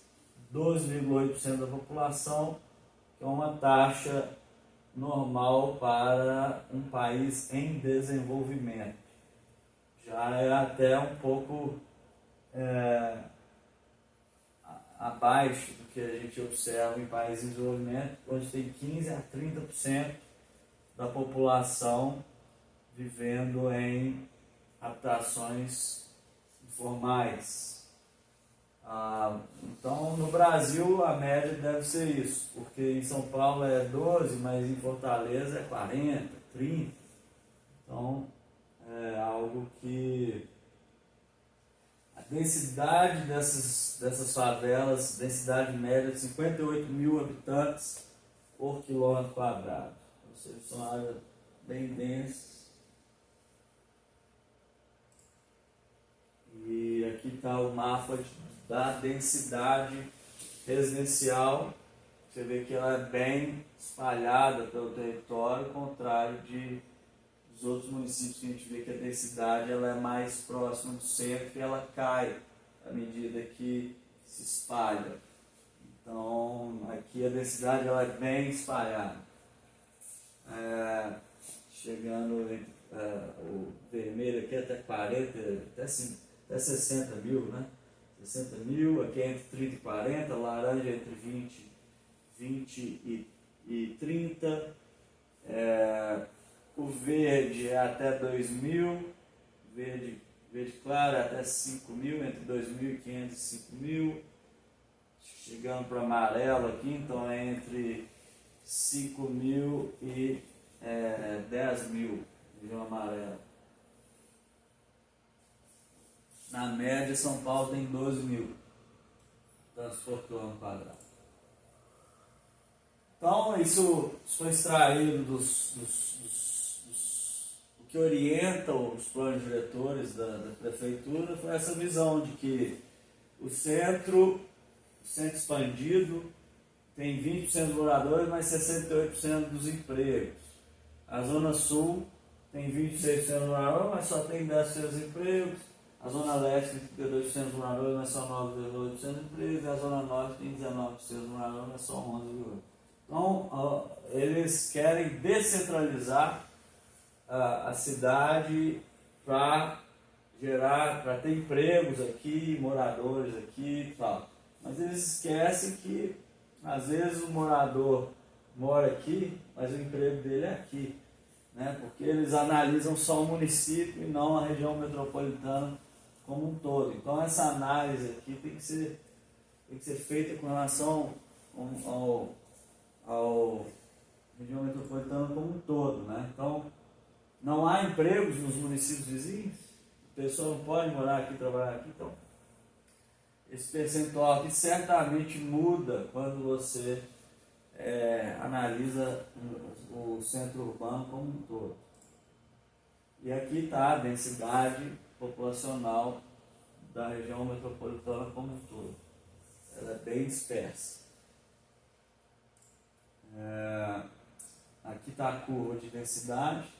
12,8% da população, que é uma taxa normal para um país em desenvolvimento. Já é até um pouco abaixo do que a gente observa em países em desenvolvimento, onde tem 15 a 30% da população vivendo em habitações informais. Então, no Brasil, a média deve ser isso, porque em São Paulo é 12, mas em Fortaleza é 40, 30. Então, é algo que a densidade dessas favelas, densidade média de 58 mil habitantes por quilômetro quadrado. Ou seja, são áreas bem densas. E aqui está o mapa da densidade residencial. Você vê que ela é bem espalhada pelo território, ao contrário dos outros municípios, que a gente vê que a densidade ela é mais próxima do centro e ela cai à medida que se espalha. Então, aqui a densidade ela é bem espalhada. Chegando o vermelho aqui até 40, até 60 mil, né? 60 mil, aqui é entre 30 e 40, laranja entre 20 e 30. O verde é até 2.000, verde claro é até 5.000, entre 2.500 e 5.000. Chegando para o amarelo aqui, então é entre 5.000 e 10.000, região amarela. Na média, São Paulo tem 12 mil habitantes por quilômetro quadrado. Então, isso foi extraído do que orienta os planos diretores da prefeitura, foi essa visão de que o centro expandido tem 20% dos moradores, mas 68% dos empregos. A Zona Sul tem 26% dos moradores, mas só tem 10% dos empregos. A Zona Leste tem 32% dos moradores, mas só 9,8% dos empregos. E a Zona Norte tem 19% dos moradores, mas só 11,8%. Então, eles querem descentralizar a cidade para ter empregos aqui, moradores aqui e tal. Mas eles esquecem que, às vezes, o morador mora aqui, mas o emprego dele é aqui, né? Porque eles analisam só o município e não a região metropolitana como um todo. Então, essa análise aqui tem que ser feita com relação ao região metropolitana como um todo, né? Então, não há empregos nos municípios vizinhos, a pessoa não pode morar aqui, trabalhar aqui, então esse percentual aqui certamente muda quando você analisa o centro urbano como um todo. E aqui está a densidade populacional da região metropolitana como um todo. Ela é bem dispersa. Aqui está a curva de densidade.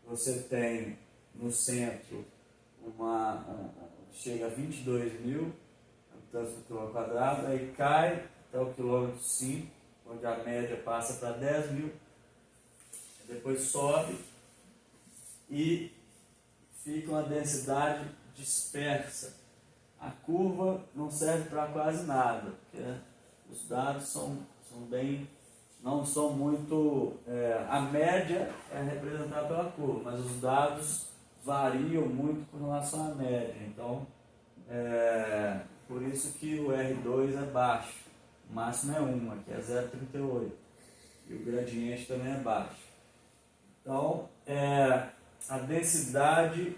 Você tem no centro chega a 22 mil habitantes por quilômetro quadrado, aí cai até o quilômetro 5, onde a média passa para 10 mil, depois sobe e fica uma densidade dispersa. A curva não serve para quase nada, porque os dados não são muito... a média é representada pela curva, mas os dados variam muito com relação à média. Então, por isso que o R2 é baixo, o máximo é 1, aqui é 0,38, e o gradiente também é baixo. Então, a densidade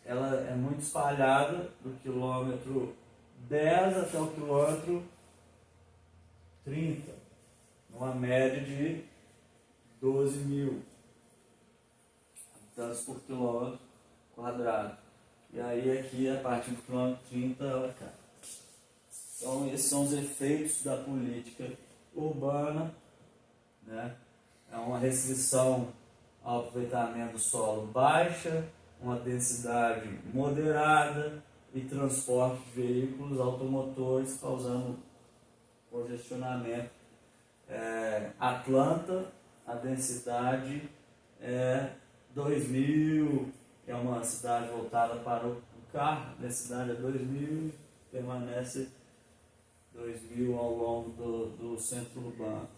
ela é muito espalhada do quilômetro 10 até o quilômetro 30, numa média de 12 mil habitantes por quilômetro quadrado. E aí aqui, a partir do quilômetro 30, ela cai. Então, esses são os efeitos da política urbana, né? É uma restrição ao aproveitamento do solo baixa, uma densidade moderada e transporte de veículos automotores causando congestionamento. Atlanta, a densidade é 2.000, é uma cidade voltada para o carro, a densidade é 2.000, permanece 2.000 ao longo do centro urbano.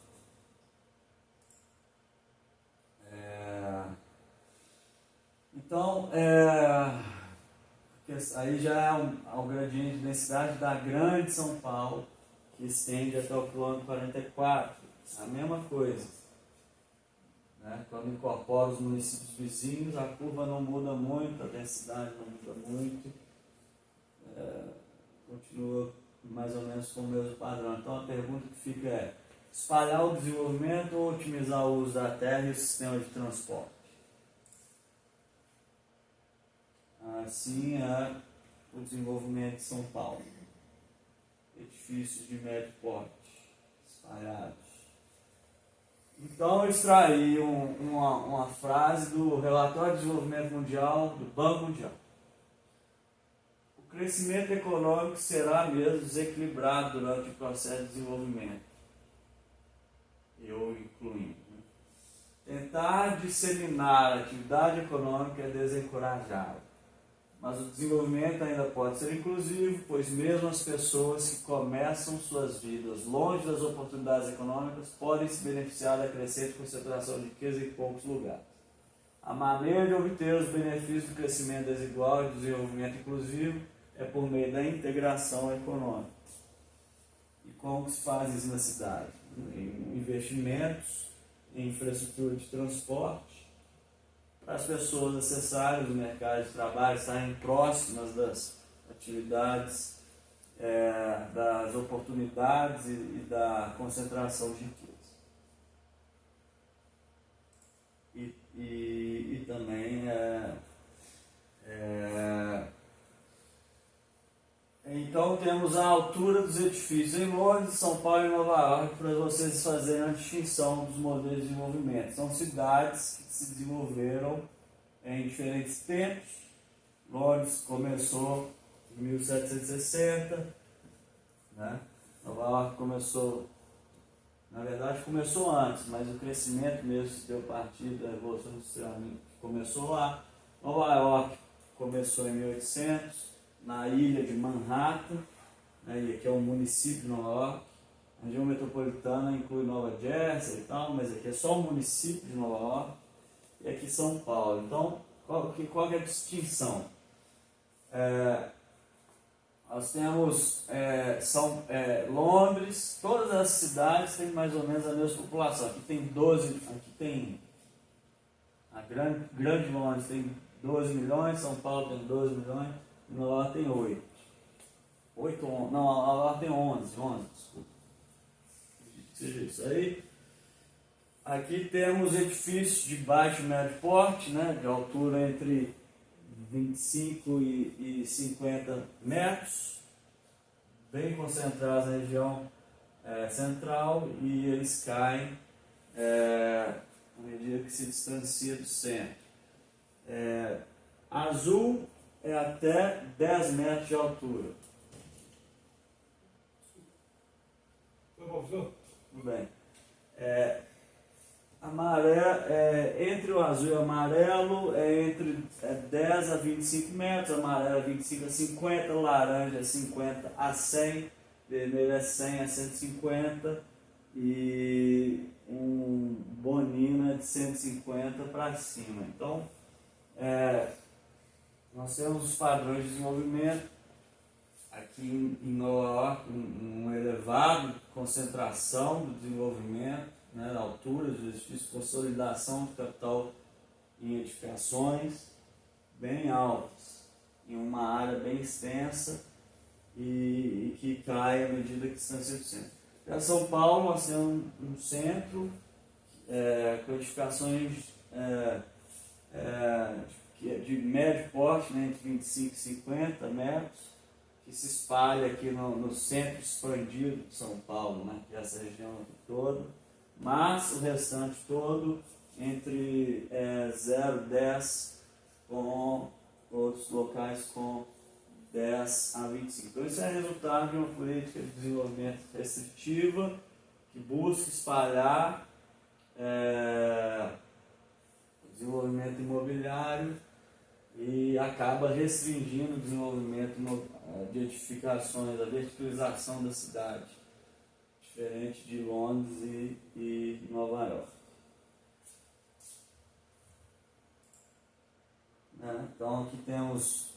Então, aí já é um gradiente de densidade da Grande São Paulo, que estende até o quilômetro 44, a mesma coisa. Né? Quando incorpora os municípios vizinhos, a curva não muda muito, a densidade não muda muito, continua mais ou menos com o mesmo padrão. Então a pergunta que fica é: espalhar o desenvolvimento ou otimizar o uso da terra e o sistema de transporte? Assim é o desenvolvimento de São Paulo. Edifícios de médio porte, espalhados. Então eu extraí uma frase do Relatório de Desenvolvimento Mundial, do Banco Mundial. O crescimento econômico será mesmo desequilibrado durante o processo de desenvolvimento. Eu incluindo. Tentar disseminar a atividade econômica é desencorajado. Mas o desenvolvimento ainda pode ser inclusivo, pois mesmo as pessoas que começam suas vidas longe das oportunidades econômicas podem se beneficiar da crescente concentração de riqueza em poucos lugares. A maneira de obter os benefícios do crescimento desigual e do desenvolvimento inclusivo é por meio da integração econômica. E como se faz isso na cidade? Em investimentos, em infraestrutura de transporte, para as pessoas acessarem os mercados de trabalho, estarem próximas das atividades, das oportunidades e da concentração de riqueza. E também então temos a altura dos edifícios em Londres, São Paulo e Nova York, para vocês fazerem a distinção dos modelos de desenvolvimento. São cidades que se desenvolveram em diferentes tempos. Londres começou em 1760, né? Nova York começou, na verdade começou antes, mas o crescimento mesmo se deu a partir da Revolução Industrial, começou lá. Nova York começou em 1800, na ilha de Manhattan, né? E aqui é um município de Nova York. A região metropolitana inclui Nova Jersey e tal, mas aqui é só o município de Nova York. E aqui São Paulo. Então, qual é a distinção? Nós temos Londres, todas as cidades têm mais ou menos a mesma população. Aqui tem 12, aqui tem a grande Londres tem 12 milhões, São Paulo tem 12 milhões, e Nova York tem 8. Nova York tem 11, desculpa. Seja isso aí. Aqui temos edifícios de baixo e médio porte, né, de altura entre 25 e 50 metros, bem concentrados na região central, e eles caem à medida que se distancia do centro. Azul é até 10 metros de altura. Tudo bem. Entre o azul e o amarelo é entre 10 a 25 metros, amarelo é 25 a 50, laranja é 50 a 100, vermelho é 100 a 150 e um bonino é de 150 para cima. Então, nós temos os padrões de desenvolvimento. Aqui em Nova York, uma elevada concentração do desenvolvimento, né, alturas dos edifícios, consolidação do capital em edificações bem altas, em uma área bem extensa e que cai à medida que distancia do centro. Em São Paulo, nós temos um centro com edificações de médio porte, né, entre 25 e 50 metros, que se espalha aqui no centro expandido de São Paulo, né, que é essa região aqui toda, mas o restante todo entre 0 e 10, com outros locais com 10 a 25. Então isso é resultado de uma política de desenvolvimento restritiva que busca espalhar o desenvolvimento imobiliário e acaba restringindo o desenvolvimento de edificações, a verticalização da cidade, diferente de Londres e Nova York. Então aqui temos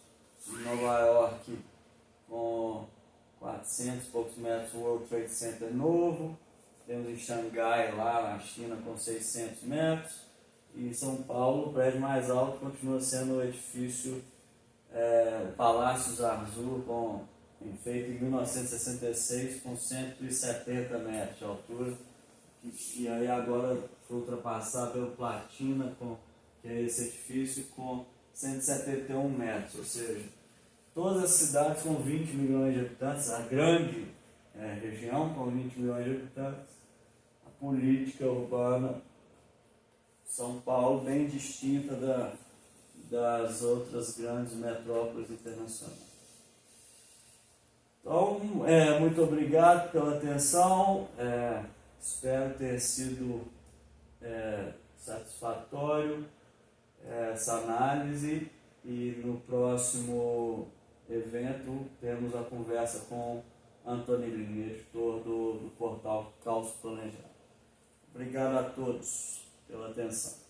em Nova York com 400 e poucos metros o World Trade Center novo, temos em Xangai, lá na China, com 600 metros, e em São Paulo o prédio mais alto continua sendo o edifício o Palácio Zarzur, feito em 1966, com 170 metros de altura, e aí agora foi ultrapassado pelo Platina, que é esse edifício, com 171 metros, ou seja, todas as cidades com 20 milhões de habitantes, a grande região com 20 milhões de habitantes, a política urbana São Paulo bem distinta das outras grandes metrópoles internacionais. Então, muito obrigado pela atenção, espero ter sido satisfatório essa análise, e no próximo evento temos a conversa com Antônio Lima, editor do portal Caos Planejado. Obrigado a todos pela atenção.